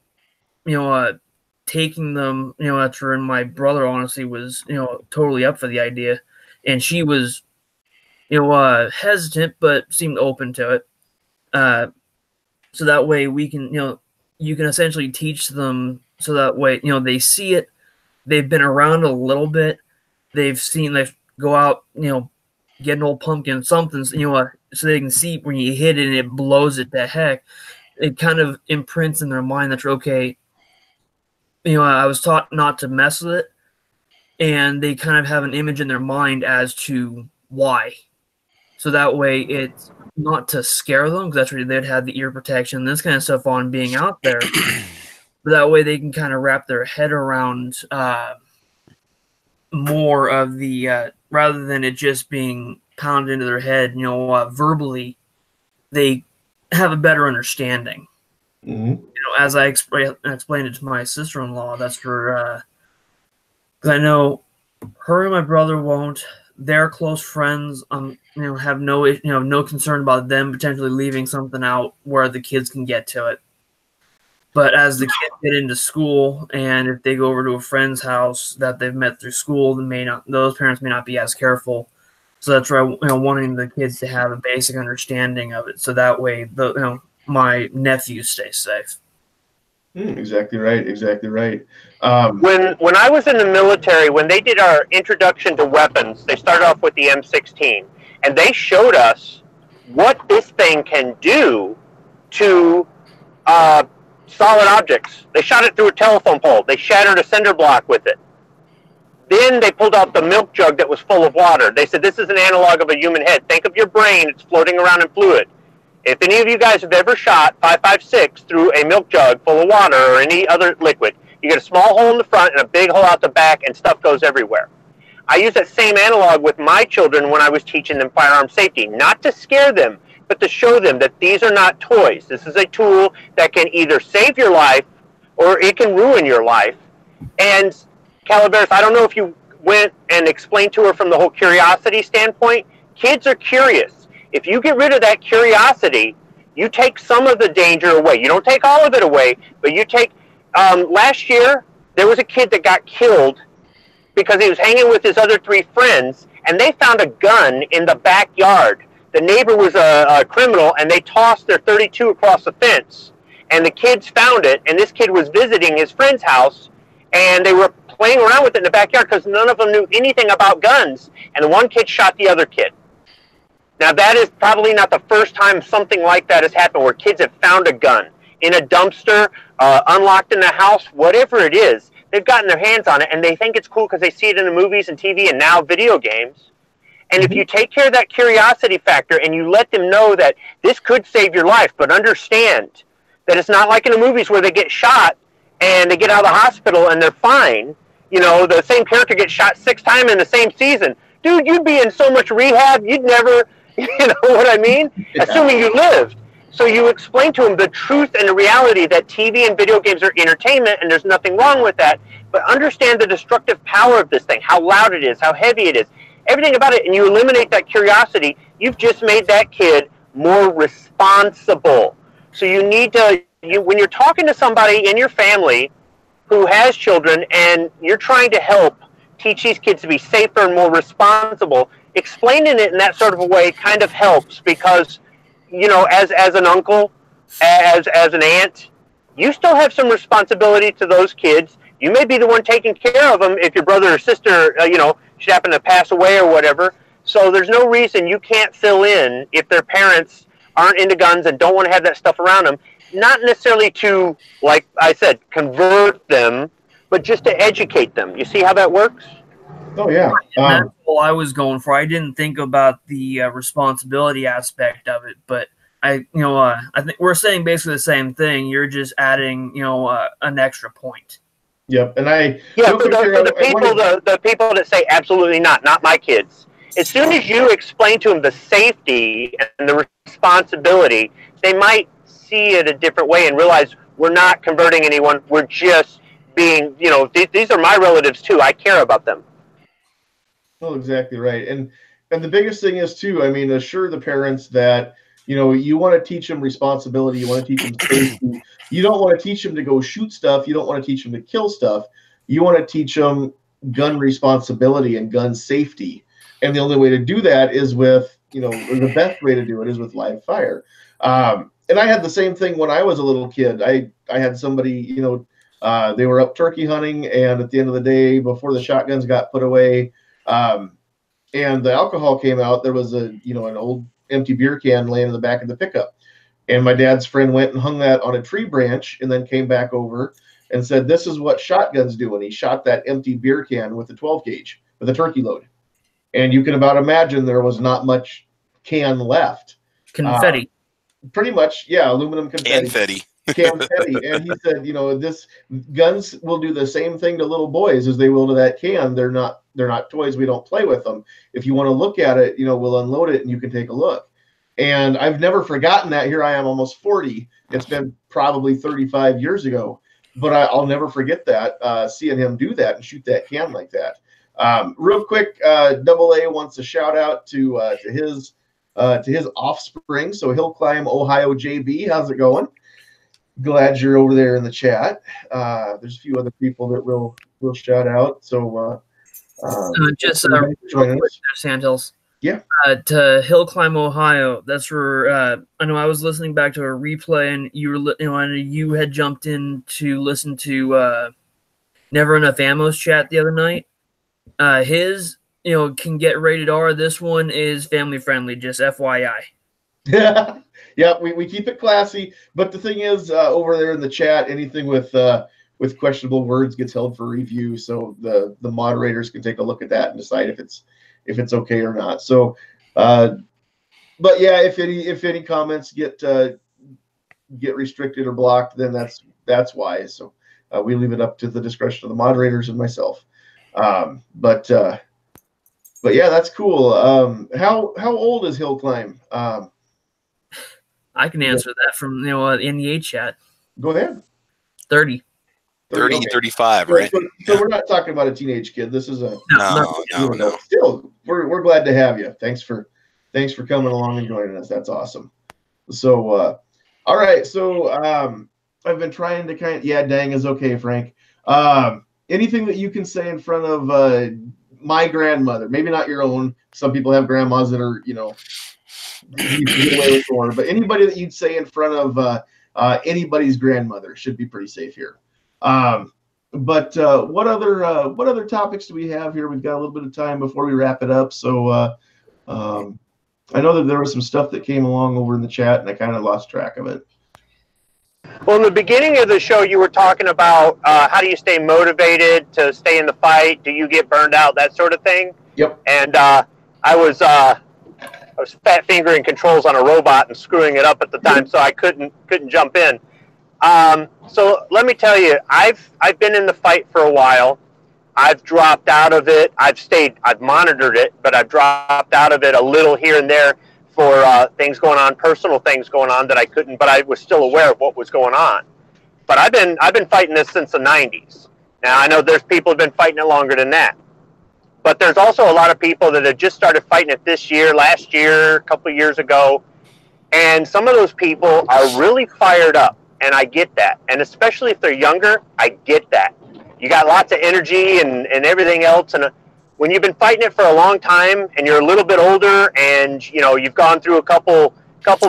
taking them, that's where my brother honestly was, totally up for the idea. And she was, hesitant, but seemed open to it. So that way we can, you can essentially teach them, so that way, they see it, they've been around a little bit, they've go out, get an old pumpkin, something, so they can see when you hit it and it blows it to heck. It kind of imprints in their mind that, okay, I was taught not to mess with it, and they kind of have an image in their mind as to why. So that way it's not to scare them, because that's where they'd have the ear protection, this kind of stuff on being out there. But that way they can kind of wrap their head around more of the, rather than it just being pounded into their head, verbally, they have a better understanding. Mm-hmm. As I explained it to my sister-in-law, that's for, because I know her and my brother won't. They're close friends. Have no concern about them potentially leaving something out where the kids can get to it. But as the kids get into school, and if they go over to a friend's house that they've met through school, those parents may not be as careful. So that's why wanting the kids to have a basic understanding of it, so that way my nephews stay safe. Exactly right. Exactly right. When I was in the military, when they did our introduction to weapons, they started off with the M16, and they showed us what this thing can do to solid objects. They shot it through a telephone pole. They shattered a cinder block with it. Then they pulled out the milk jug that was full of water. They said, this is an analog of a human head. Think of your brain. It's floating around in fluid. If any of you guys have ever shot 5.56 through a milk jug full of water or any other liquid, you get a small hole in the front and a big hole out the back, and stuff goes everywhere. I use that same analog with my children when I was teaching them firearm safety, not to scare them, but to show them that these are not toys. This is a tool that can either save your life or it can ruin your life. And Calaveras, I don't know if you went and explained to her from the whole curiosity standpoint. Kids are curious. If you get rid of that curiosity, you take some of the danger away. You don't take all of it away, but you take, last year, there was a kid that got killed because he was hanging with his other 3 friends, and they found a gun in the backyard. The neighbor was a criminal, and they tossed their .32 across the fence, and the kids found it, and this kid was visiting his friend's house, and they were playing around with it in the backyard because none of them knew anything about guns, and the one kid shot the other kid. Now, that is probably not the first time something like that has happened, where kids have found a gun. in a dumpster, unlocked in the house, whatever it is. They've gotten their hands on it, and they think it's cool because they see it in the movies and TV and now video games. And if you take care of that curiosity factor and you let them know that this could save your life, but understand that it's not like in the movies where they get shot and they get out of the hospital and they're fine. You know, the same character gets shot 6 times in the same season. Dude, you'd be in so much rehab, you'd never, you know what I mean? Assuming you lived. So you explain to them the truth and the reality that TV and video games are entertainment and there's nothing wrong with that. But understand the destructive power of this thing, how loud it is, how heavy it is, everything about it. And you eliminate that curiosity, you've just made that kid more responsible. So you need to, when you're talking to somebody in your family who has children and you're trying to help teach these kids to be safer and more responsible, explaining it in that sort of a way kind of helps because, you know, as an uncle, as an aunt, you still have some responsibility to those kids. You may be the one taking care of them if your brother or sister, you know, should happen to pass away or whatever. So there's no reason you can't fill in if their parents aren't into guns and don't want to have that stuff around them. Not necessarily to, like I said, convert them, but just to educate them. You see how that works? Oh, yeah. That's all I was going for. I didn't think about the responsibility aspect of it, but I think we're saying basically the same thing. You're just adding, an extra point. Yep, and the people that say absolutely not my kids. As soon as you explain to them the safety and the responsibility, they might see it a different way and realize we're not converting anyone. We're just being, these are my relatives too. I care about them. Oh, exactly right. And the biggest thing is too, I mean, assure the parents that, you want to teach them responsibility. You want to teach them safety. You don't want to teach them to go shoot stuff. You don't want to teach them to kill stuff. You want to teach them gun responsibility and gun safety. And the only way to do that is with, the best way to do it is with live fire. And I had the same thing when I was a little kid. I had somebody, they were up turkey hunting, and at the end of the day, before the shotguns got put away, and the alcohol came out, there was an old empty beer can laying in the back of the pickup. And my dad's friend went and hung that on a tree branch and then came back over and said, "This is what shotguns do." And he shot that empty beer can with a 12 gauge with a turkey load. And you can about imagine there was not much can left. Confetti. Pretty much, yeah, aluminum confetti. Confetti. And he said, this guns will do the same thing to little boys as they will to that can. They're not toys. We don't play with them. If you want to look at it, we'll unload it and you can take a look. And I've never forgotten that. Here I am, almost 40. It's been probably 35 years ago, but I'll never forget that, seeing him do that and shoot that can like that. Real quick, Double A wants a shout out to his offspring. So Hill Climb Ohio JB, how's it going? Glad you're over there in the chat. There's a few other people that we'll shout out. So just Sandhills. Yeah. To Hill Climb Ohio. That's where I know I was listening back to a replay, and you had jumped in to listen to Never Enough Ammo's chat the other night. His can get rated R. This one is family friendly. Just FYI. Yeah. Yeah, we keep it classy, but the thing is, over there in the chat, anything with questionable words gets held for review, so the moderators can take a look at that and decide if it's okay or not. So, but yeah, if any comments get restricted or blocked, then that's why. So we leave it up to the discretion of the moderators and myself. But yeah, that's cool. How old is Hill Climb? I can answer that from in the chat. Go ahead. 30. 30, okay. 35, right? So we're not talking about a teenage kid. This is a no. Still, we're glad to have you. Thanks for coming along and joining us. That's awesome. So all right. So I've been trying to dang is okay, Frank. Anything that you can say in front of my grandmother, maybe not your own. Some people have grandmas that are you can get away with more, but anybody that you'd say in front of anybody's grandmother should be pretty safe here. But what other topics do we have here? We've got a little bit of time before we wrap it up. So I know that there was some stuff that came along over in the chat, and I kind of lost track of it. Well, in the beginning of the show, you were talking about how do you stay motivated to stay in the fight? Do you get burned out? That sort of thing. Yep. And I was fat fingering controls on a robot and screwing it up at the time, so I couldn't jump in. So let me tell you, I've been in the fight for a while. I've dropped out of it. I've monitored it, but I've dropped out of it a little here and there for things going on, personal things going on that I couldn't, but I was still aware of what was going on. But I've been fighting this since the 90s. Now, I know there's people who've been fighting it longer than that. But there's also a lot of people that have just started fighting it this year, last year, a couple of years ago. And some of those people are really fired up, and I get that. And especially if they're younger, I get that. You got lots of energy and everything else. And when you've been fighting it for a long time and you're a little bit older and, you know, you've gone through a couple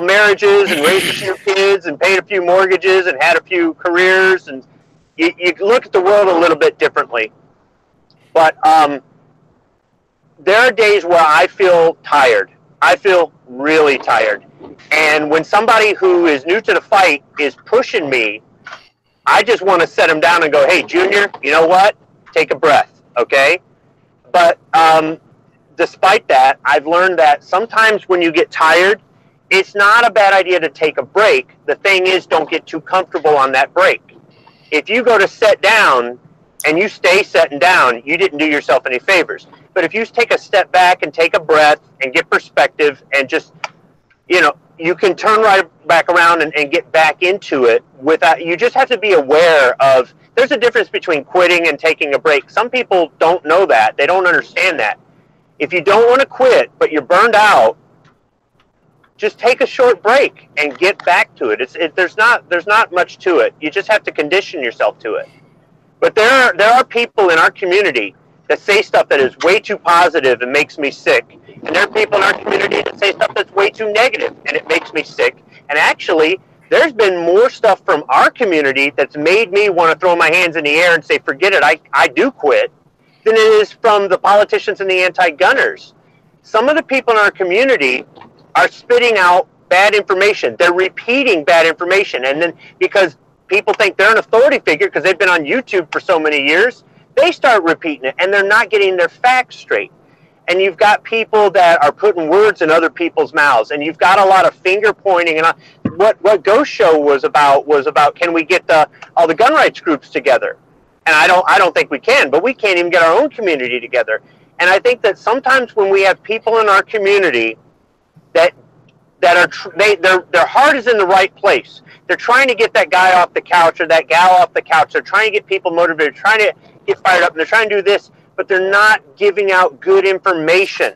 marriages and raised a few kids and paid a few mortgages and had a few careers, and you look at the world a little bit differently. But there are days where I feel tired. I feel really tired. And when somebody who is new to the fight is pushing me, I just want to set them down and go, hey, Junior, you know what? Take a breath, okay? But despite that, I've learned that sometimes when you get tired, it's not a bad idea to take a break. The thing is, don't get too comfortable on that break. If you go to set down and you stay sitting down, you didn't do yourself any favors. But if you take a step back and take a breath and get perspective and just, you know, you can turn right back around and get back into it without, you just have to be aware of, there's a difference between quitting and taking a break. Some people don't know that. They don't understand that. If you don't want to quit, but you're burned out, just take a short break and get back to it. There's not much to it. You just have to condition yourself to it. But there are people in our community that say stuff that is way too positive and makes me sick. And there are people in our community that say stuff that's way too negative and it makes me sick. And actually, there's been more stuff from our community that's made me want to throw my hands in the air and say, forget it, I do quit, than it is from the politicians and the anti-gunners. Some of the people in our community are spitting out bad information. They're repeating bad information. And then because people think they're an authority figure because they've been on YouTube for so many years, they start repeating it, and they're not getting their facts straight. And you've got people that are putting words in other people's mouths, and you've got a lot of finger pointing. And what Ghost Show was about can we get all the gun rights groups together? And I don't think we can, but we can't even get our own community together. And I think that sometimes when we have people in our community that are their heart is in the right place. They're trying to get that guy off the couch or that gal off the couch. They're trying to get people motivated, trying to get fired up, and they're trying to do this, but they're not giving out good information.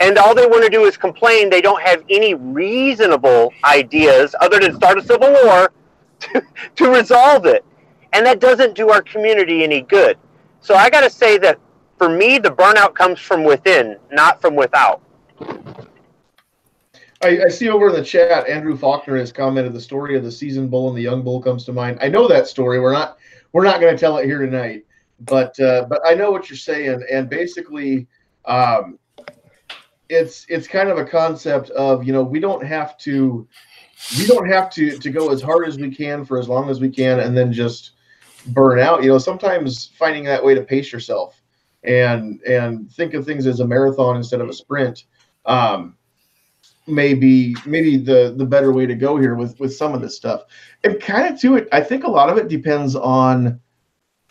And all they want to do is complain. They don't have any reasonable ideas other than start a civil war to resolve it. And that doesn't do our community any good. So I got to say that for me, the burnout comes from within, not from without. I see over in the chat, Andrew Faulkner has commented the story of the seasoned bull and the young bull comes to mind. I know that story. We're not going to tell it here tonight, but I know what you're saying. And basically, it's kind of a concept of, you know, we don't have to go as hard as we can for as long as we can and then just burn out. You know, sometimes finding that way to pace yourself and think of things as a marathon instead of a sprint. Maybe the better way to go here with some of this stuff. And kind of to it, I think a lot of it depends a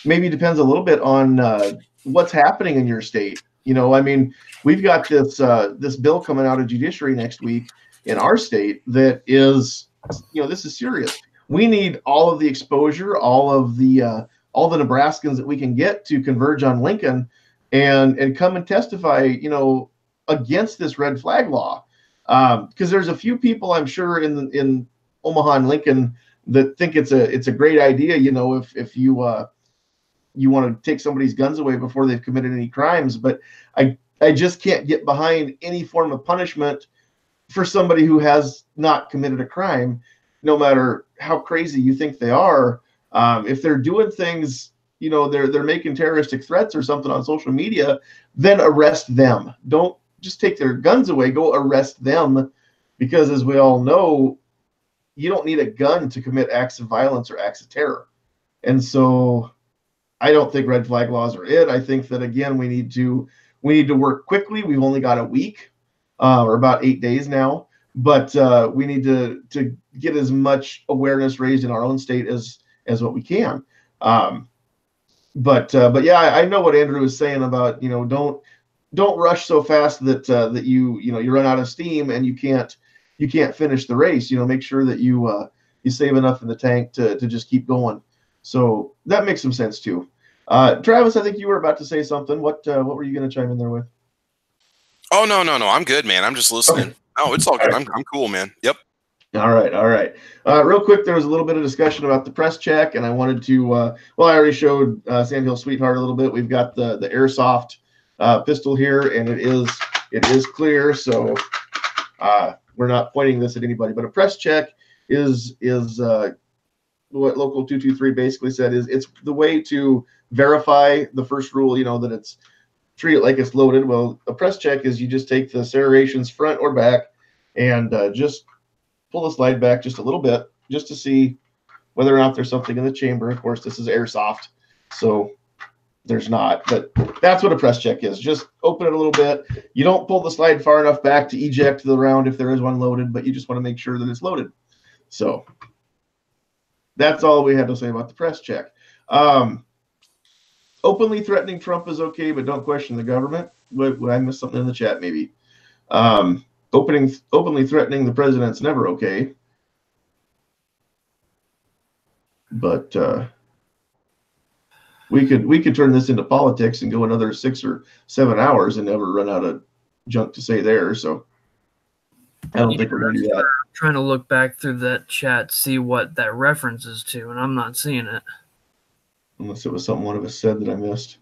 little bit on what's happening in your state. You know, I mean, we've got this bill coming out of judiciary next week in our state that is, you know, this is serious. We need all of the exposure, all the Nebraskans that we can get to converge on Lincoln and come and testify, you know, against this red flag law. Because there's a few people, I'm sure, in Omaha and Lincoln that think it's a great idea. You know, if you want to take somebody's guns away before they've committed any crimes, but I just can't get behind any form of punishment for somebody who has not committed a crime, no matter how crazy you think they are. If they're doing things, you know, they're making terroristic threats or something on social media, then arrest them. Don't just take their guns away, go arrest them, because as we all know, you don't need a gun to commit acts of violence or acts of terror. And so I don't think red flag laws are it. I think that, again, we need to work quickly. We've only got a week or about 8 days now, but we need to get as much awareness raised in our own state as what we can. But yeah, I know what Andrew was saying about, don't rush so fast that that you run out of steam and you can't finish the race. Make sure that you save enough in the tank to just keep going. So that makes some sense too. Travis, I think you were about to say something. What were you going to chime in there with? Oh, no. I'm good, man. I'm just listening. Okay. Oh, it's all good. I'm cool, man. Yep. All right. Real quick, there was a little bit of discussion about the press check, and I wanted to, I already showed Sandhills Sweetheart a little bit. We've got the airsoft pistol here, and it is clear, so we're not pointing this at anybody. But a press check is what Local 223 basically said is it's the way to verify the first rule, that it's treat it like it's loaded. Well, a press check is you just take the serrations front or back and just pull the slide back just a little bit just to see whether or not there's something in the chamber. Of course, this is airsoft, so there's not, but that's what a press check is. Just open it a little bit. You don't pull the slide far enough back to eject the round if there is one loaded, but you just want to make sure that it's loaded. So that's all we had to say about the press check. Openly threatening Trump is okay, but don't question the government. Would I miss something in the chat? Maybe. Openly threatening the president's never okay. But we could turn this into politics and go another 6 or 7 hours and never run out of junk to say there. So I don't think we're going to do that. I'm trying to look back through that chat, see what that references to, and I'm not seeing it. Unless it was something one of us said that I missed.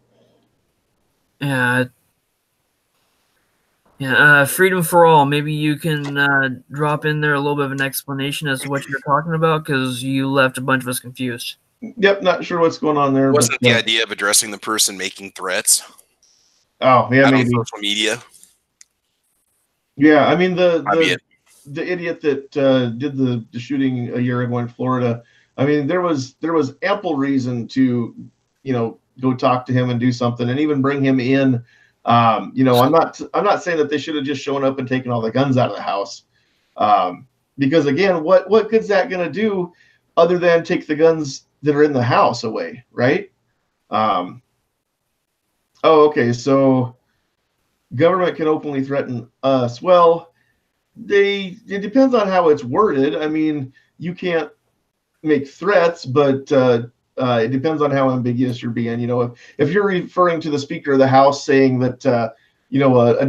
Yeah, Freedom for All. Maybe you can drop in there a little bit of an explanation as to what you're talking about, because you left a bunch of us confused. Yep, not sure what's going on there. Wasn't the idea of addressing the person making threats? Oh, yeah, maybe. On social media. Yeah, I mean the idiot that did the shooting a year ago in Florida. I mean, there was ample reason to, go talk to him and do something, and even bring him in. I'm not saying that they should have just shown up and taken all the guns out of the house, because again, what good's that going to do, other than take the guns that are in the house away, right? Okay, so government can openly threaten us. Well, it depends on how it's worded. I mean, you can't make threats, but it depends on how ambiguous you're being. If you're referring to the Speaker of the House saying that a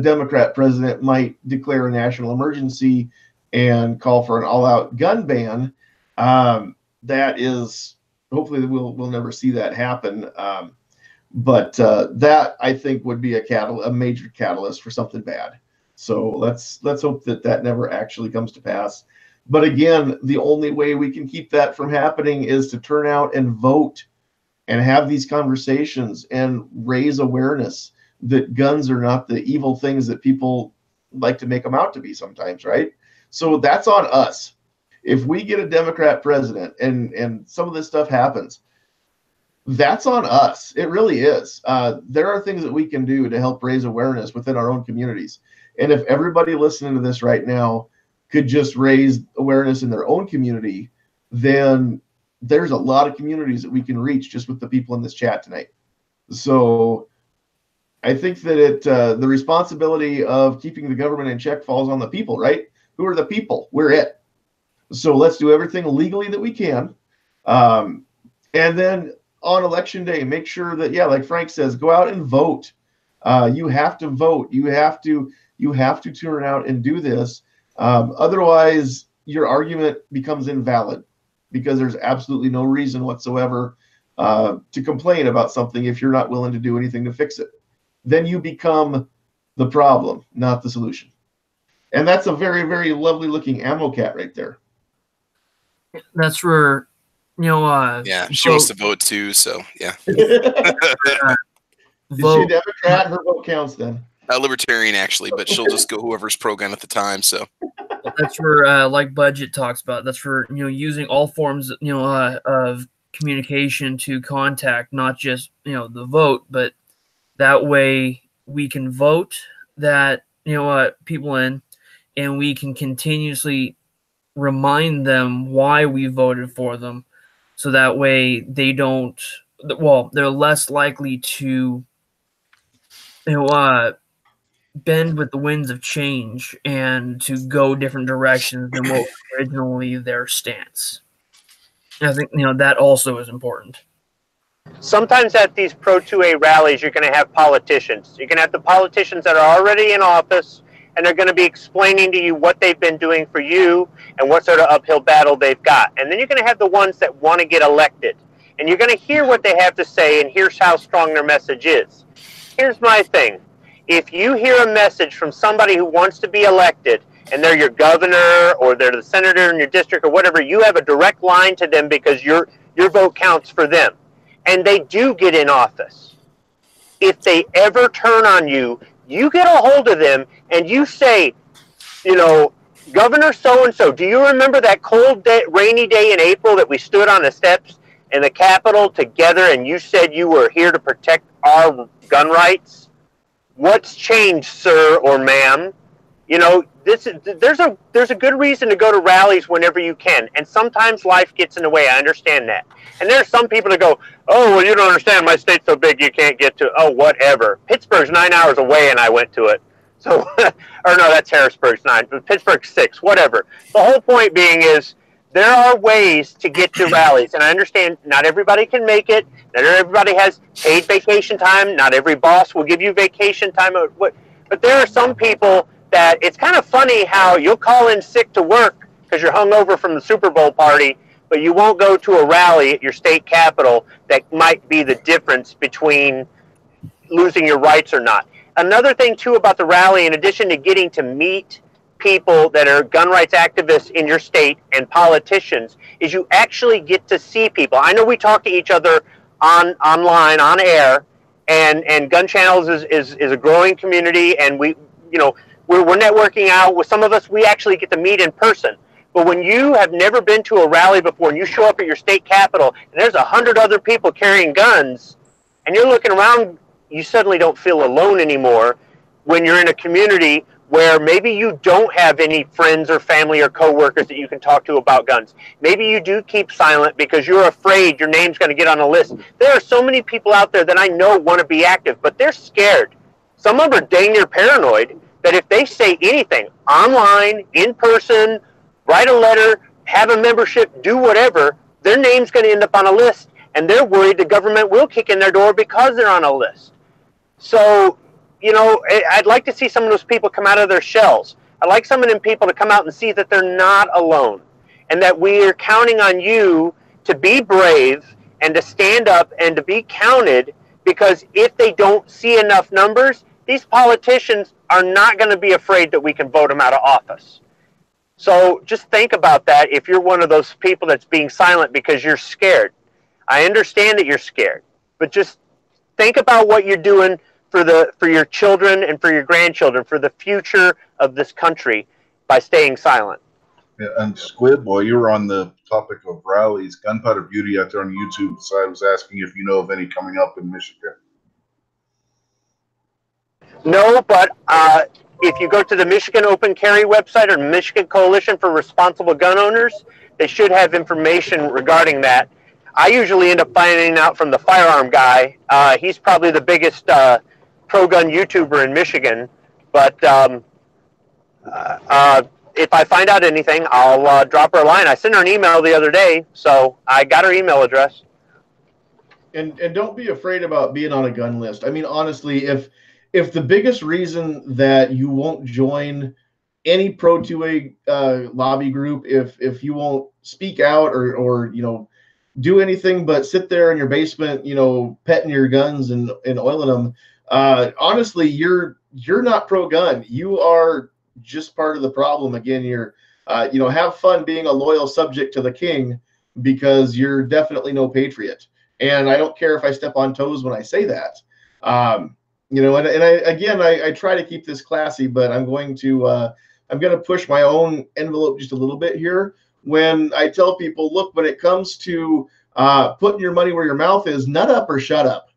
Democrat president might declare a national emergency and call for an all-out gun ban, that is, hopefully we'll never see that happen. But that, I think, would be a major catalyst for something bad. So let's hope that never actually comes to pass. But again, the only way we can keep that from happening is to turn out and vote and have these conversations and raise awareness that guns are not the evil things that people like to make them out to be sometimes, right? So that's on us. If we get a Democrat president and some of this stuff happens, that's on us. It really is. There are things that we can do to help raise awareness within our own communities. And if everybody listening to this right now could just raise awareness in their own community, then there's a lot of communities that we can reach just with the people in this chat tonight. So I think that the responsibility of keeping the government in check falls on the people, right? Who are the people? We're it. So let's do everything legally that we can. And then on election day, make sure that, like Frank says, go out and vote. You have to vote. You have to turn out and do this. Otherwise, your argument becomes invalid, because there's absolutely no reason whatsoever to complain about something if you're not willing to do anything to fix it. Then you become the problem, not the solution. And that's a very, very lovely looking ammo cat right there. That's where, yeah, she wants to vote too, so yeah. Is she a Democrat? Her vote counts then. Libertarian, actually, but she'll just go whoever's pro-gun at the time. So That's for like Budget talks about. That's for using all forms of communication to contact, not just the vote, but that way we can vote that people in, and we can continuously remind them why we voted for them, so that way they don't. Well, they're less likely to bend with the winds of change and to go different directions than what was originally their stance. And I think that also is important. Sometimes at these Pro 2A rallies, you're going to have politicians. You're going to have the politicians that are already in office, and they're going to be explaining to you what they've been doing for you and what sort of uphill battle they've got. And then you're going to have the ones that want to get elected. And you're going to hear what they have to say, and here's how strong their message is. Here's my thing. If you hear a message from somebody who wants to be elected, and they're your governor or they're the senator in your district or whatever, you have a direct line to them because your vote counts for them. And they do get in office. If they ever turn on you, you get a hold of them and you say, Governor so-and-so, do you remember that cold day, rainy day in April that we stood on the steps in the Capitol together and you said you were here to protect our gun rights? What's changed, sir or ma'am? There's a good reason to go to rallies whenever you can, and sometimes life gets in the way. I understand that. And there are some people that go, oh, well, you don't understand. My state's so big you can't get to it. Oh, whatever. Pittsburgh's 9 hours away, and I went to it. So, or no, that's Harrisburg's 9, but Pittsburgh's 6, whatever. The whole point being is there are ways to get to rallies, and I understand not everybody can make it. Not everybody has paid vacation time. Not every boss will give you vacation time. But there are some people that it's kind of funny how you'll call in sick to work because you're hungover from the Super Bowl party, but you won't go to a rally at your state capitol that might be the difference between losing your rights or not. Another thing, too, about the rally, in addition to getting to meet people that are gun rights activists in your state and politicians, is you actually get to see people. I know we talk to each other online, on air, and Gun Channels is a growing community, and we're networking out. With some of us, we actually get to meet in person. But when you have never been to a rally before and you show up at your state capitol and there's 100 other people carrying guns and you're looking around, you suddenly don't feel alone anymore when you're in a community where maybe you don't have any friends or family or coworkers that you can talk to about guns. Maybe you do keep silent because you're afraid your name's going to get on a list. There are so many people out there that I know want to be active, but they're scared. Some of them are dang near paranoid that if they say anything online, in person, write a letter, have a membership, do whatever, their name's going to end up on a list, and they're worried the government will kick in their door because they're on a list. So, I'd like to see some of those people come out of their shells. I'd like some of them people to come out and see that they're not alone and that we are counting on you to be brave and to stand up and to be counted, because if they don't see enough numbers, these politicians are not going to be afraid that we can vote them out of office. So just think about that if you're one of those people that's being silent because you're scared. I understand that you're scared, but just think about what you're doing for your children and for your grandchildren, for the future of this country, by staying silent. Yeah, and Squid, while you were on the topic of rallies, Gunpowder Beauty out there on YouTube side was asking if you know of any coming up in Michigan. No, but if you go to the Michigan Open Carry website or Michigan Coalition for Responsible Gun Owners, they should have information regarding that. I usually end up finding out from the firearm guy. He's probably the biggest pro-gun YouTuber in Michigan. But if I find out anything, I'll drop her a line. I sent her an email the other day, so I got her email address. And don't be afraid about being on a gun list. I mean, honestly, if the biggest reason that you won't join any Pro 2A lobby group, if you won't speak out or do anything but sit there in your basement, petting your guns and oiling them, honestly, you're not pro-gun. You are just part of the problem. Again, you're have fun being a loyal subject to the king, because you're definitely no patriot. And I don't care if I step on toes when I say that. And I try to keep this classy, but I'm going to I'm going to push my own envelope just a little bit here. When I tell people, look, when it comes to putting your money where your mouth is, nut up or shut up.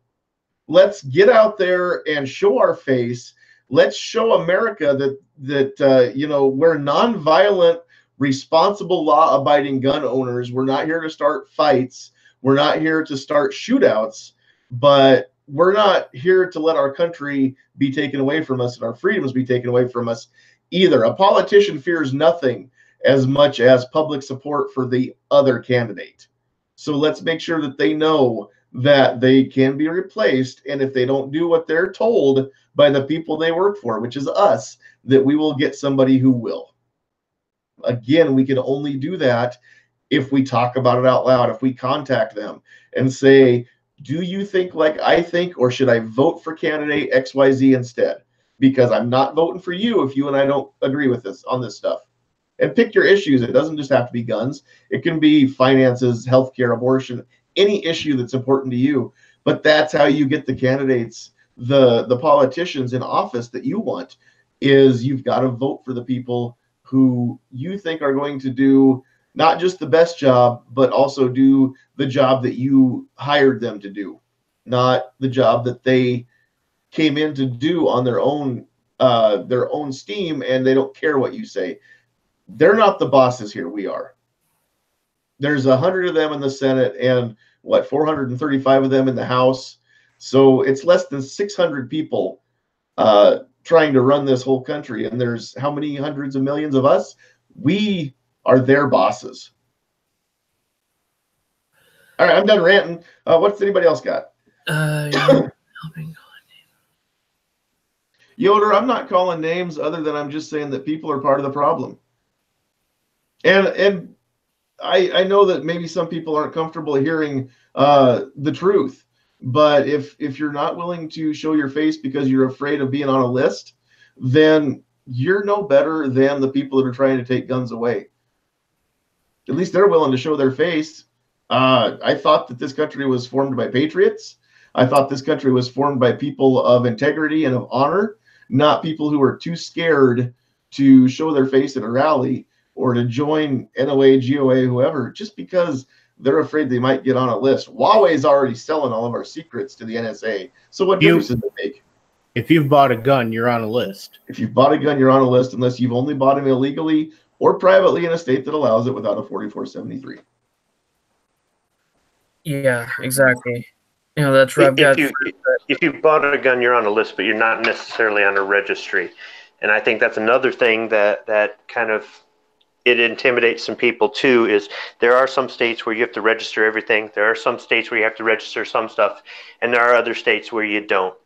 Let's get out there and show our face. Let's show America that you know, we're nonviolent, responsible, law-abiding gun owners. We're not here to start fights. We're not here to start shootouts, but we're not here to let our country be taken away from us and our freedoms be taken away from us either. A politician fears nothing as much as public support for the other candidate. So let's make sure that they know that they can be replaced, and if they don't do what they're told by the people they work for, which is us, that we will get somebody who will. Again, we can only do that if we talk about it out loud, if we contact them and say, do you think like I think, or should I vote for candidate XYZ instead? Because I'm not voting for you if you and I don't agree with this on this stuff. And pick your issues. It doesn't just have to be guns. It can be finances, healthcare, abortion, any issue that's important to you. But that's how you get the candidates, the politicians in office that you want, is you've got to vote for the people who you think are going to do not just the best job, but also do the job that you hired them to do, not the job that they came in to do on their own steam, and they don't care what you say. They're not the bosses here. We are. There's 100 of them in the Senate and 435 of them in the House. So it's less than 600 people trying to run this whole country. And there's how many hundreds of millions of us? We are their bosses. All right, I'm done ranting. What's anybody else got? Yoder, I'm not calling names other than I'm just saying that people are part of the problem. And I know that maybe some people aren't comfortable hearing the truth, but if you're not willing to show your face because you're afraid of being on a list, then you're no better than the people that are trying to take guns away. At least they're willing to show their face. I thought that this country was formed by patriots. I thought this country was formed by people of integrity and of honor, not people who are too scared to show their face at a rally or to join NOA, GOA, whoever, just because they're afraid they might get on a list. Huawei's already selling all of our secrets to the NSA. So what difference does it make? If you've bought a gun, you're on a list. If you've bought a gun, you're on a list unless you've only bought them illegally or privately in a state that allows it without a 4473. Yeah, exactly. You know, that's right. If you bought a gun, you're on a list, but you're not necessarily on a registry. And I think that's another thing that kind of it intimidates some people too, is there are some states where you have to register everything. There are some states where you have to register some stuff, and there are other states where you don't.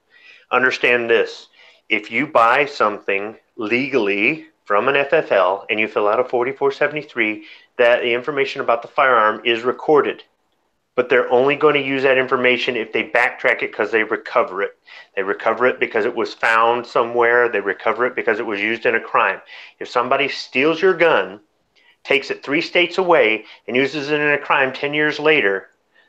Understand this. If you buy something legally from an FFL and you fill out a 4473, that the information about the firearm is recorded. But they're only going to use that information if they backtrack it because they recover it. They recover it because it was found somewhere. They recover it because it was used in a crime. If somebody steals your gun, takes it 3 states away, and uses it in a crime 10 years later,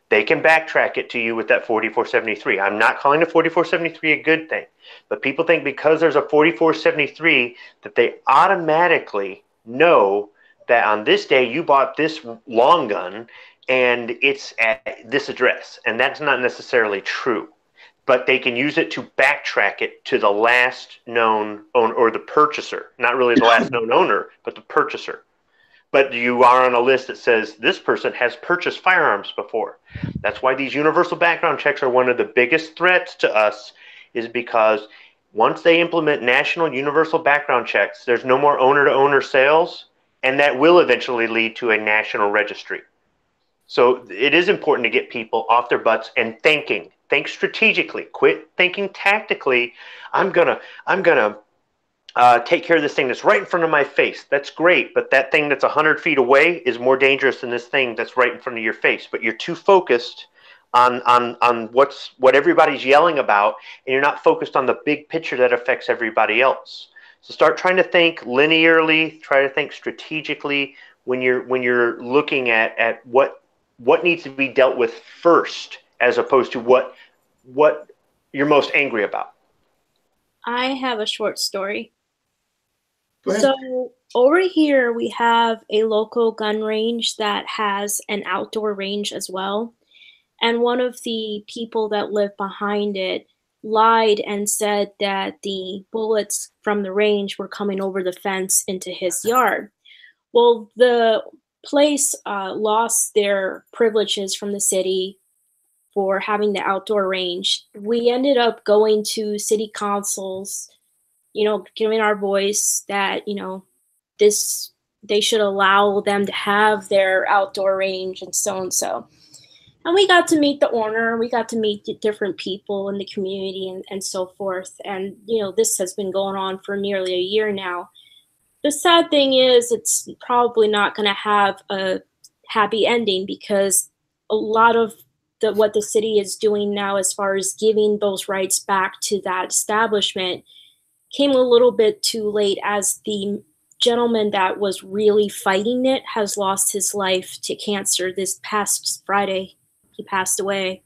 they can backtrack it to you with that 4473. I'm not calling the 4473 a good thing, but people think because there's a 4473 that they automatically know that on this day you bought this long gun and it's at this address, and that's not necessarily true. But they can use it to backtrack it to the last known owner, or the purchaser. Not really the last known owner, but the purchaser. But you are on a list that says this person has purchased firearms before. That's why these universal background checks are one of the biggest threats to us, is because once they implement national universal background checks, there's no more owner-to-owner sales, and that will eventually lead to a national registry. So it is important to get people off their butts and thinking. Think strategically. Quit thinking tactically. I'm gonna take care of this thing that's right in front of my face. That's great, but that thing that's 100 feet away is more dangerous than this thing that's right in front of your face. But you're too focused on what everybody's yelling about, and you're not focused on the big picture that affects everybody else. So start trying to think linearly. Try to think strategically when you're looking at what needs to be dealt with first, as opposed to what you're most angry about. I have a short story. Go ahead. So over here, we have a local gun range that has an outdoor range as well. And one of the people that live behind it lied and said that the bullets from the range were coming over the fence into his yard. Well, the place lost their privileges from the city for having the outdoor range. We ended up going to city councils, giving our voice that, this they should allow them to have their outdoor range and so and so. And we got to meet the owner, we got to meet different people in the community and so forth. And, this has been going on for nearly a year now. The sad thing is, it's probably not going to have a happy ending because a lot of what the city is doing now as far as giving those rights back to that establishment came a little bit too late, as the gentleman that was really fighting it has lost his life to cancer this past Friday. He passed away.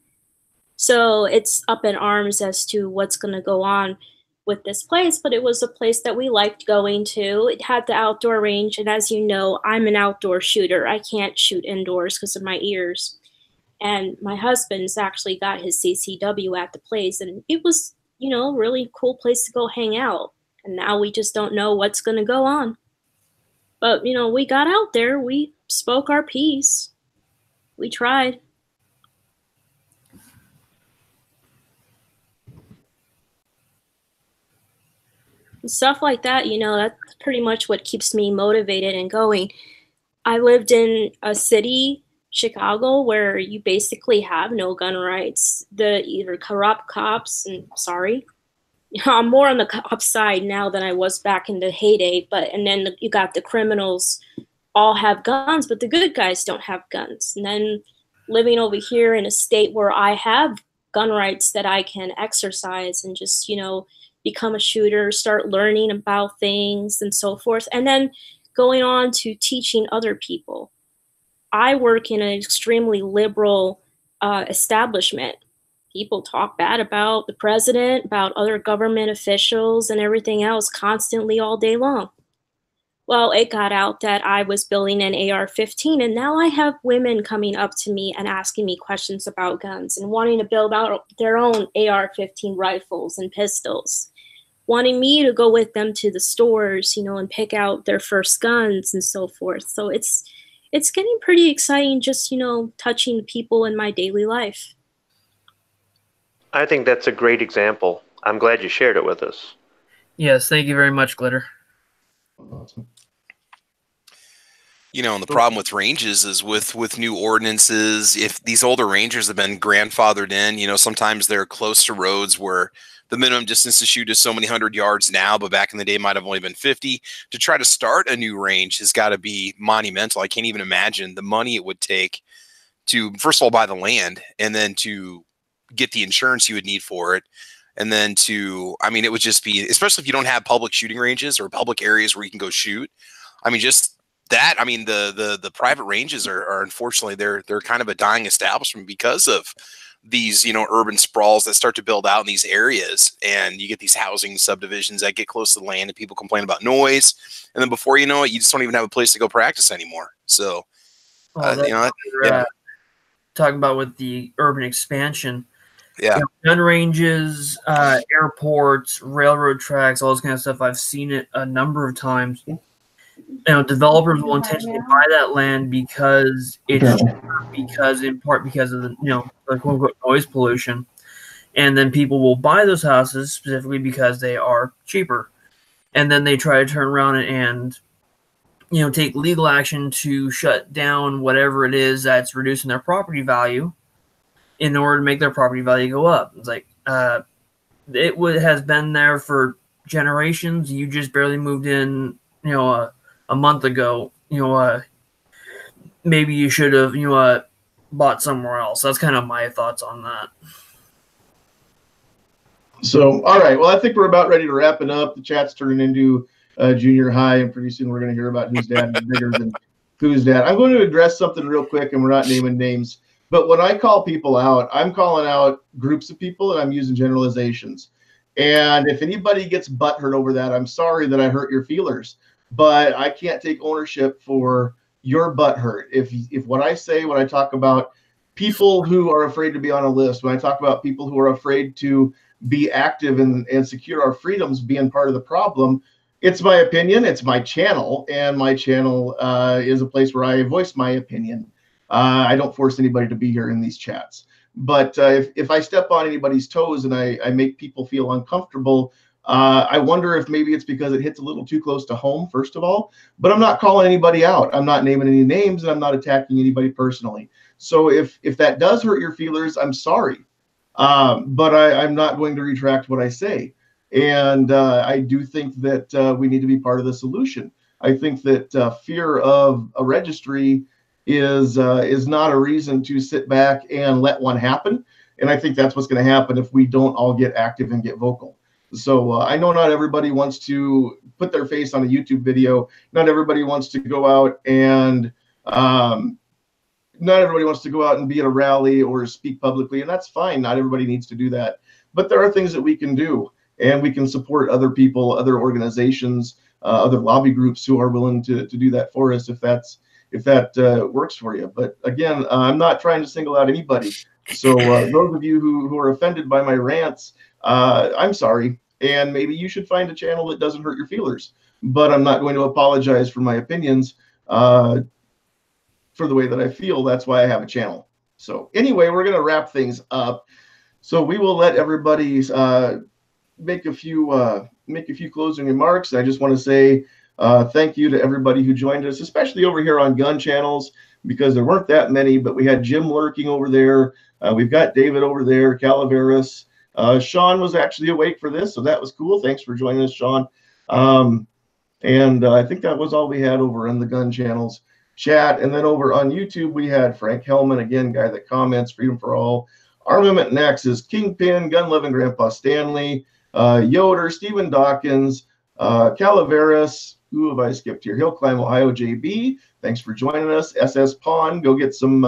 So it's up in arms as to what's going to go on with this place, but it was a place that we liked going to. It had the outdoor range, and as you know, I'm an outdoor shooter. I can't shoot indoors because of my ears. And my husband's actually got his CCW at the place, and it was, a really cool place to go hang out. And now we just don't know what's going to go on. But, we got out there, we spoke our piece, we tried. And stuff like that, that's pretty much what keeps me motivated and going. I lived in a city, Chicago, where you basically have no gun rights. The either corrupt cops, and sorry, I'm more on the cop side now than I was back in the heyday, and then you got the criminals all have guns, but the good guys don't have guns. And then living over here in a state where I have gun rights that I can exercise and just, become a shooter, start learning about things and so forth. And then going on to teaching other people. I work in an extremely liberal establishment. People talk bad about the president, about other government officials and everything else constantly all day long. Well, it got out that I was building an AR-15, and now I have women coming up to me and asking me questions about guns and wanting to build out their own AR-15 rifles and pistols, wanting me to go with them to the stores, and pick out their first guns and so forth. So it's getting pretty exciting just, touching people in my daily life. I think that's a great example. I'm glad you shared it with us. Yes, thank you very much, Glitter. Awesome. And the problem with ranges is with new ordinances, if these older ranges have been grandfathered in, sometimes they're close to roads where the minimum distance to shoot is so many 100 yards now, but back in the day might have only been 50. To try to start a new range has got to be monumental. I can't even imagine the money it would take to, first of all, buy the land, and then to get the insurance you would need for it. And then it would just be, especially if you don't have public shooting ranges or public areas where you can go shoot. The private ranges are unfortunately, they're kind of a dying establishment because of these, urban sprawls that start to build out in these areas, and you get these housing subdivisions that get close to the land and people complain about noise. And then before you know it, you just don't even have a place to go practice anymore. So, talking about with the urban expansion, yeah, gun ranges, airports, railroad tracks, all this kind of stuff. I've seen it a number of times. Developers will intentionally buy that land because it's in part because of the the quote unquote noise pollution, and then people will buy those houses specifically because they are cheaper, and then they try to turn around and take legal action to shut down whatever it is that's reducing their property value in order to make their property value go up. It's like it has been there for generations. You just barely moved in, a month ago. Maybe you should have, bought somewhere else. That's kind of my thoughts on that. So, all right. Well, I think we're about ready to wrap it up. The chat's turning into junior high, and pretty soon we're going to hear about whose dad is bigger than whose dad. I'm going to address something real quick, and we're not naming names. But when I call people out, I'm calling out groups of people, and I'm using generalizations. And if anybody gets butthurt over that, I'm sorry that I hurt your feelers, but I can't take ownership for your butthurt. If what I say when I talk about people who are afraid to be on a list, when I talk about people who are afraid to be active and secure our freedoms being part of the problem, it's my opinion, it's my channel, and my channel is a place where I voice my opinion. I don't force anybody to be here in these chats. But if I step on anybody's toes and I make people feel uncomfortable, I wonder if maybe it's because it hits a little too close to home, first of all. But I'm not calling anybody out. I'm not naming any names, and I'm not attacking anybody personally. So if that does hurt your feelers, I'm sorry. But I'm not going to retract what I say. And I do think that we need to be part of the solution. I think that fear of a registry is not a reason to sit back and let one happen. And I think that's what's going to happen if we don't all get active and get vocal. So I know not everybody wants to put their face on a YouTube video. Not everybody wants to go out and not everybody wants to go out and be at a rally or speak publicly, and that's fine. Not everybody needs to do that. But there are things that we can do, and we can support other people, other organizations, other lobby groups who are willing to do that for us if that works for you. But again, I'm not trying to single out anybody. So those of you who are offended by my rants, I'm sorry. And maybe you should find a channel that doesn't hurt your feelers. But I'm not going to apologize for my opinions for the way that I feel. That's why I have a channel. So anyway, we're going to wrap things up. So we will let everybody make a few closing remarks. I just want to say thank you to everybody who joined us, especially over here on Gun Channels, because there weren't that many, but we had Jim lurking over there. We've got David over there, Calaveras. Sean was actually awake for this, so that was cool. Thanks for joining us, Sean. And I think that was all we had over on the Gun Channels chat. And then over on YouTube, we had Frank Hellman, again, guy that comments, Freedom for All, Armament Nexus, Kingpin, Gun Loving Grandpa Stanley, Yoder, Stephen Dawkins, Calaveras, who have I skipped here? Hill Climb, Ohio, JB. Thanks for joining us. SS Pawn, go get some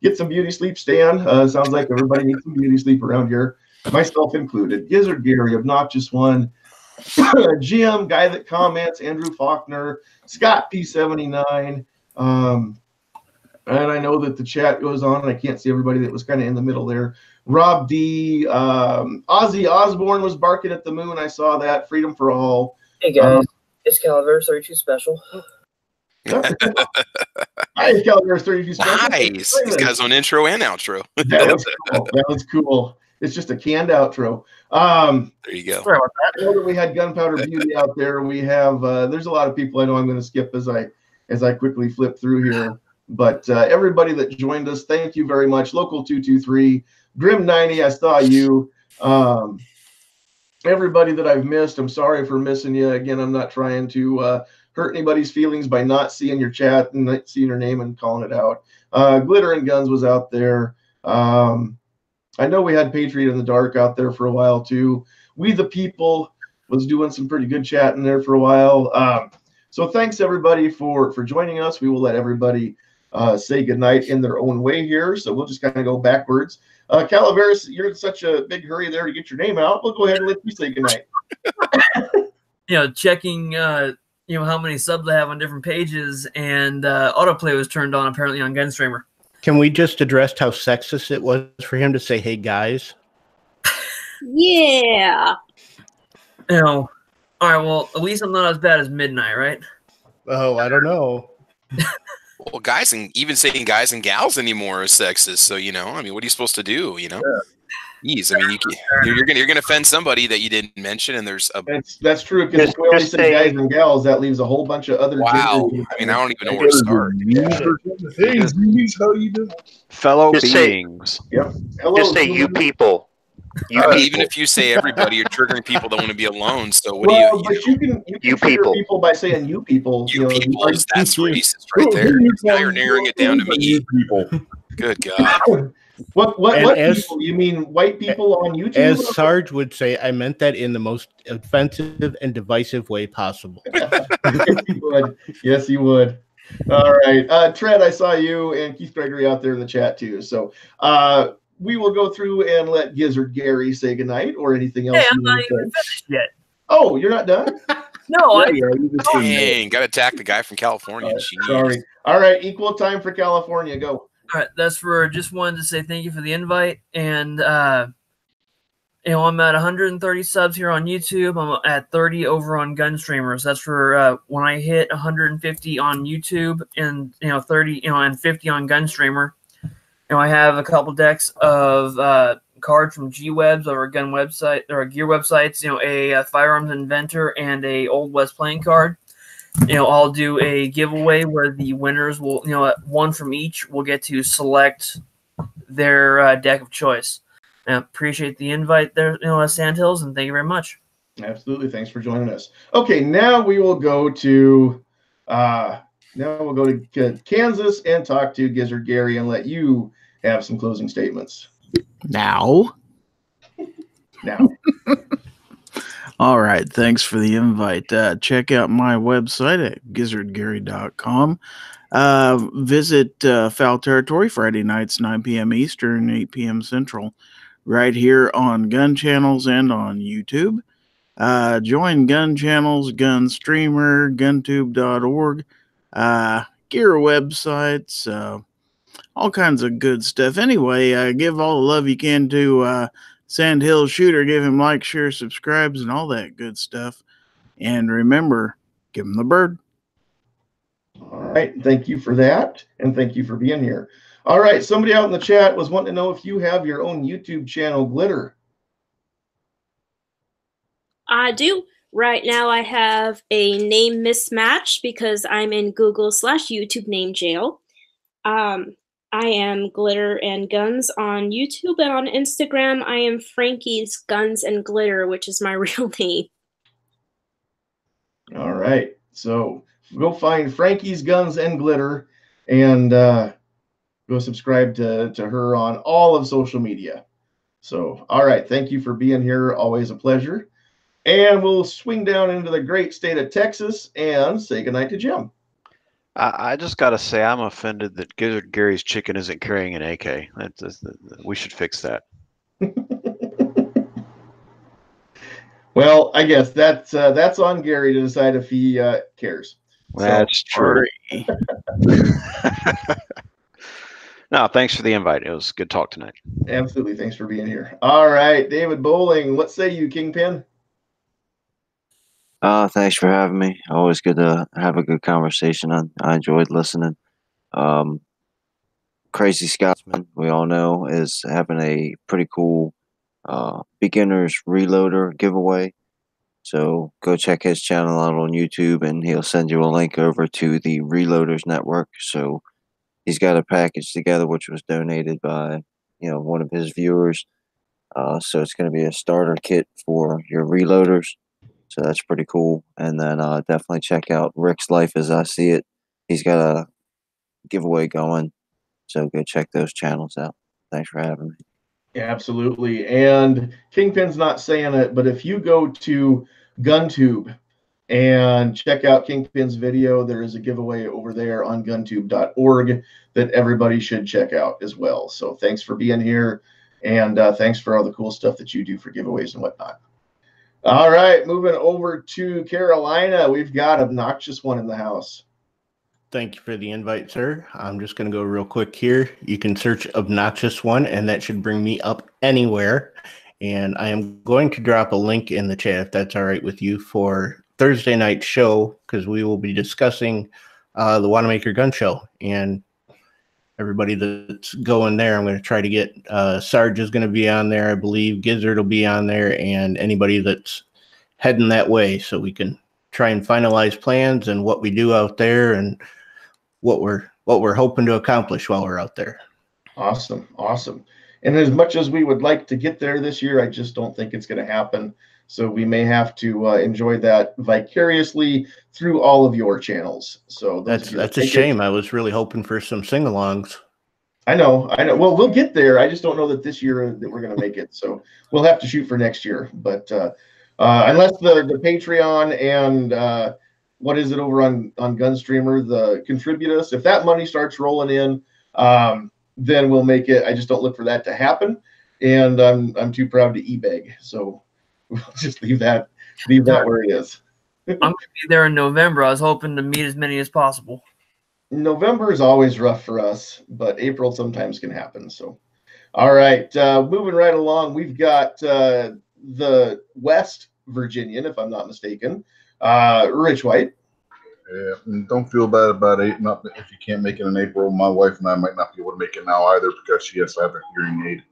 beauty sleep, Stan. Sounds like everybody needs some beauty sleep around here, myself included. Gizzard Gary, Obnoxious One, Jim, guy that comments, Andrew Faulkner, Scott P79. And I know that the chat goes on, and I can't see everybody that was kind of in the middle there. Rob D, Ozzy Osbourne was barking at the moon. I saw that. Freedom for All. Hey guys, it's Calaveras 32 Special. Hi, Calaveras 32 Special. Nice. He's got his own intro and outro. That was cool. That was cool. It's just a canned outro. There you go. Sorry about that. I know that we had Gunpowder Beauty out there. We have there's a lot of people I know I'm going to skip as I quickly flip through here. But everybody that joined us, thank you very much. Local 223, Grim 90, I saw you. Everybody that I've missed, I'm sorry for missing you. Again, I'm not trying to hurt anybody's feelings by not seeing your chat and not seeing your name and calling it out. Glitter and Guns was out there. I know we had Patriot in the Dark out there for a while too. We the People was doing some pretty good chatting there for a while. So thanks everybody for joining us. We will let everybody say goodnight in their own way here. So we'll just kind of go backwards. Calaveras, you're in such a big hurry there to get your name out. We'll go ahead and let you say goodnight. Checking how many subs I have on different pages, and autoplay was turned on apparently on Gunstreamer. Can we just address how sexist it was for him to say, "Hey guys"? Yeah. All right. Well, at least I'm not as bad as Midnight, right? Oh, I don't know. Well, guys, and even saying guys and gals anymore is sexist. So I mean, what are you supposed to do? Jeez, I mean, you're gonna offend somebody that you didn't mention, and there's a that's true because if we only say guys and gals, that leaves a whole bunch of other. Wow, I mean, I don't even know where to start. Hey, how you doing? Fellow Just beings. Yep. Hello, Just say you people. Even if you say everybody, you're triggering people that want to be alone. So what but you can you trigger people by saying you people. You people, that's racist right there. Now you're narrowing it down to me. You people. Good God. What people? You mean white people on YouTube? As Sarge would say, I meant that in the most offensive and divisive way possible. Yes, you would. Yes, you would. All right. Tread, I saw you and Keith Gregory out there in the chat too. So we will go through and let Gizzard Gary say goodnight or anything else. Hey, I'm you not want to even say. finished yet. Oh, you're not done? No, Yeah, you just didn't know. Dang, got to attack the guy from California. Jeez. Sorry. All right, equal time for California. Go. All right, that's for just wanted to say thank you for the invite. And, I'm at 130 subs here on YouTube. I'm at 30 over on Gun Streamers. That's for when I hit 150 on YouTube and, 30, and 50 on Gun Streamer. I have a couple decks of cards from G-Webs or a gun website or gear websites, a firearms inventor and a Old West playing card. I'll do a giveaway where the winners will, one from each will get to select their deck of choice. I appreciate the invite there, Sandhills, and thank you very much. Absolutely. Thanks for joining us. Okay, now we will go to Kansas and talk to Gizzard Gary and let you have some closing statements. Now. All right. Thanks for the invite. Check out my website at gizzardgary.com. Visit Foul Territory Friday nights, 9 p.m. Eastern, 8 p.m. Central, right here on Gun Channels and on YouTube. Join Gun Channels, Gun Streamer, GunTube.org, gear websites, all kinds of good stuff. Anyway, give all the love you can to Sandhills Shooter. Give him like, share, subscribes, and all that good stuff. And remember, give him the bird. All right. Thank you for that. And thank you for being here. All right. Somebody out in the chat was wanting to know if you have your own YouTube channel, Glitter. I do. Right now I have a name mismatch because I'm in Google/YouTube name jail. I am Glitter and Guns on YouTube, and on Instagram I am Frankie's Guns and Glitter, which is my real name. All right. So go find Frankie's Guns and Glitter and go subscribe to her on all of social media. So, all right. Thank you for being here. Always a pleasure. And we'll swing down into the great state of Texas and say goodnight to Jim. I just got to say, I'm offended that Gizzard Gary's chicken isn't carrying an AK. We should fix that. Well, I guess that's on Gary to decide if he cares. That's true. No, thanks for the invite. It was good talk tonight. Absolutely. Thanks for being here. All right, David Bowling, what say you, Kingpin? Thanks for having me. Always good to have a good conversation. I enjoyed listening. Crazy Scotsman, we all know, is having a pretty cool beginner's reloader giveaway. So go check his channel out on YouTube, and he'll send you a link over to the Reloaders Network. So he's got a package together which was donated by one of his viewers. So it's going to be a starter kit for your reloaders. So that's pretty cool. And then definitely check out Rick's Life as I See It. He's got a giveaway going. So go check those channels out. Thanks for having me. Yeah, absolutely. And Kingpin's not saying it, but if you go to GunTube and check out Kingpin's video, there is a giveaway over there on guntube.org that everybody should check out as well. So thanks for being here. And thanks for all the cool stuff that you do for giveaways and whatnot. All right, moving over to Carolina. We've got Obnoxious One in the house. Thank you for the invite, sir. I'm just going to go real quick here. You can search Obnoxious One, and that should bring me up anywhere. And I am going to drop a link in the chat, if that's all right with you, for Thursday night show, because we will be discussing the Wanamaker Gun Show. And everybody that's going there, I'm going to try to get Sarge is going to be on there. I believe Gizzard will be on there, and anybody that's heading that way, so we can try and finalize plans and what we do out there and what we're hoping to accomplish while we're out there. Awesome. And as much as we would like to get there this year, I just don't think it's going to happen. So we may have to enjoy that vicariously through all of your channels. So that's a shame. I was really hoping for some sing-alongs. I know. Well, we'll get there. I just don't know that this year that we're going to make it. So we'll have to shoot for next year. But unless the Patreon and what is it over on Gunstreamer, the contribute us, if that money starts rolling in, then we'll make it. I just don't look for that to happen, and I'm too proud to e-beg. So we'll just leave that where it is. I'm going to be there in November. I was hoping to meet as many as possible. November is always rough for us, but April sometimes can happen. So, all right, moving right along, we've got the West Virginian, if I'm not mistaken, Rich White. Yeah, and don't feel bad about it. Not if you can't make it in April. My wife and I might not be able to make it now either because she has to have a hearing aid,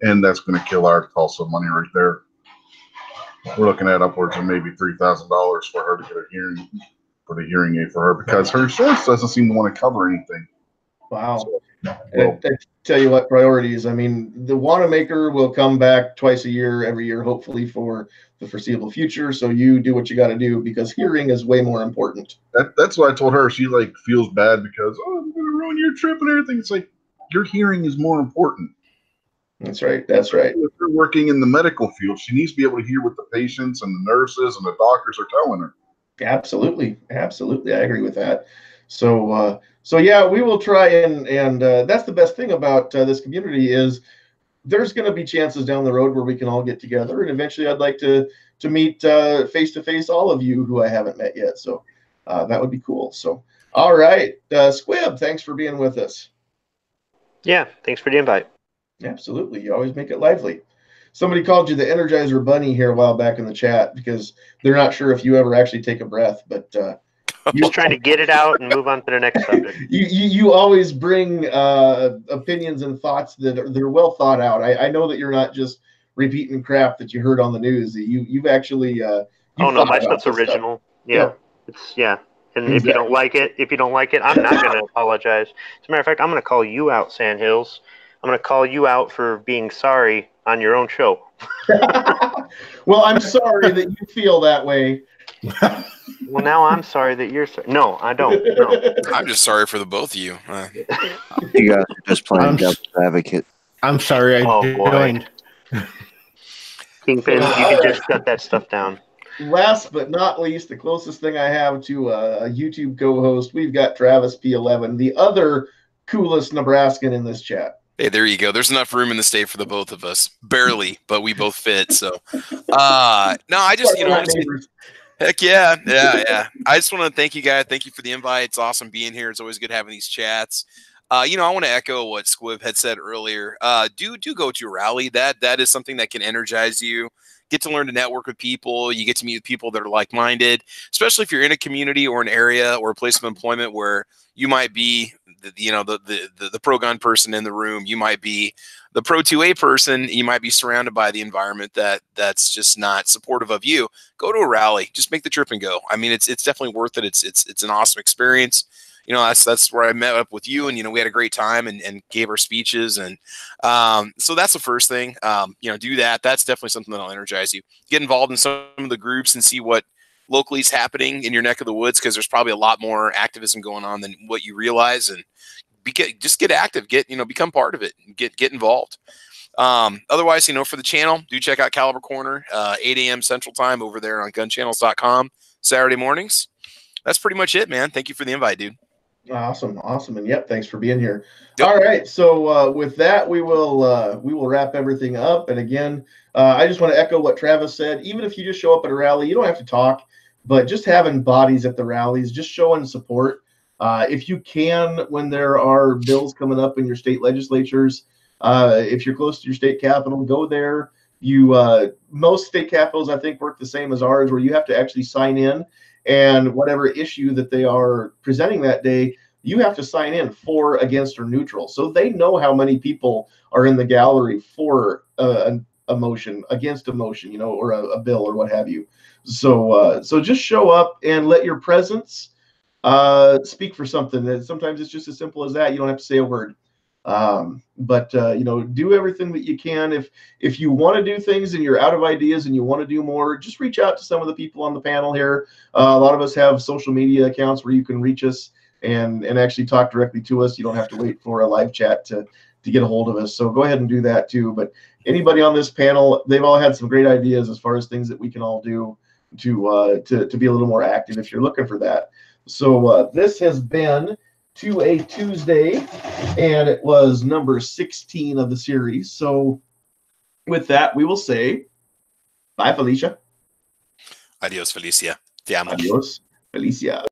and that's going to kill our Tulsa money right there. We're looking at upwards of maybe $3,000 for her to get a hearing for the hearing aid for her because her insurance doesn't seem to want to cover anything. Wow. So, well, I tell you what, priorities. I mean, the Wanamaker will come back twice a year, every year, hopefully for the foreseeable future. So you do what you got to do because hearing is way more important. That's what I told her. She like feels bad because I'm going to ruin your trip and everything. It's like your hearing is more important. That's right. That's right. If you're working in the medical field, she needs to be able to hear what the patients and the nurses and the doctors are telling her. Absolutely. Absolutely. I agree with that. So, so yeah, we will try and that's the best thing about this community is there's going to be chances down the road where we can all get together. And eventually I'd like to meet face to face all of you who I haven't met yet. So that would be cool. So, all right. Squib, thanks for being with us. Yeah. Thanks for the invite. Absolutely. You always make it lively. Somebody called you the Energizer Bunny here a while back in the chat because they're not sure if you ever actually take a breath, but just trying to get it out and move on to the next subject. You always bring opinions and thoughts that they're well thought out. I know that you're not just repeating crap that you heard on the news. You've actually oh no, my stuff's original. Stuff. Yeah. And exactly. if you don't like it, I'm not going to apologize. As a matter of fact, I'm going to call you out, Sandhills. I'm going to call you out for being sorry on your own show. Well, I'm sorry that you feel that way. Well, now I'm sorry that you're sorry. No, I don't. No. I'm just sorry for the both of you. You guys are just playing devil's advocate. I'm sorry I joined. Kingpin, you can just shut that stuff down. Last but not least, the closest thing I have to a YouTube co-host, we've got Travis P11, the other coolest Nebraskan in this chat. Hey, there you go. There's enough room in the state for the both of us. Barely, but we both fit. So, no, I just, heck yeah. I just want to thank you guys. Thank you for the invite. It's awesome being here. It's always good having these chats. I want to echo what Squib had said earlier. Do go to a rally. That is something that can energize you. Get to learn to network with people. You get to meet people that are like-minded, especially if you're in a community or an area or a place of employment where you might be the pro-gun person in the room. You might be the pro-2A person. You might be surrounded by the environment that's just not supportive of you. Go to a rally. Just make the trip and go. I mean, it's definitely worth it. It's an awesome experience. That's where I met up with you, and we had a great time and gave our speeches, and so that's the first thing. Do that. That's definitely something that'll energize you. Get involved in some of the groups and see what locally is happening in your neck of the woods, because there's probably a lot more activism going on than what you realize. And just get active. Become part of it. Get involved. Otherwise, for the channel, do check out Caliber Corner, 8 a.m. Central Time over there on gunchannels.com Saturday mornings. That's pretty much it, man. Thank you for the invite, dude. Awesome. And yep, thanks for being here. Yep. All right, so with that, we will wrap everything up. And again, I just want to echo what Travis said. Even if you just show up at a rally, you don't have to talk, but just having bodies at the rallies, just showing support. If you can, when there are bills coming up in your state legislatures, if you're close to your state capital, go there. Most state capitals, I think, work the same as ours, where you have to actually sign in. And whatever issue that they are presenting that day, you have to sign in for, against, or neutral. So they know how many people are in the gallery for a motion, against a motion, or a bill or what have you. So just show up and let your presence speak for something. And sometimes it's just as simple as that. You don't have to say a word. But do everything that you can. If you want to do things and you're out of ideas and you want to do more, just reach out to some of the people on the panel here. A lot of us have social media accounts where you can reach us and actually talk directly to us. You don't have to wait for a live chat to get a hold of us. So go ahead and do that too. But anybody on this panel, they've all had some great ideas as far as things that we can all do to be a little more active if you're looking for that. So this has been to a Tuesday, and it was number 16 of the series. So with that, we will say bye, Felicia. Adios, Felicia. Te amo. Adios, Felicia.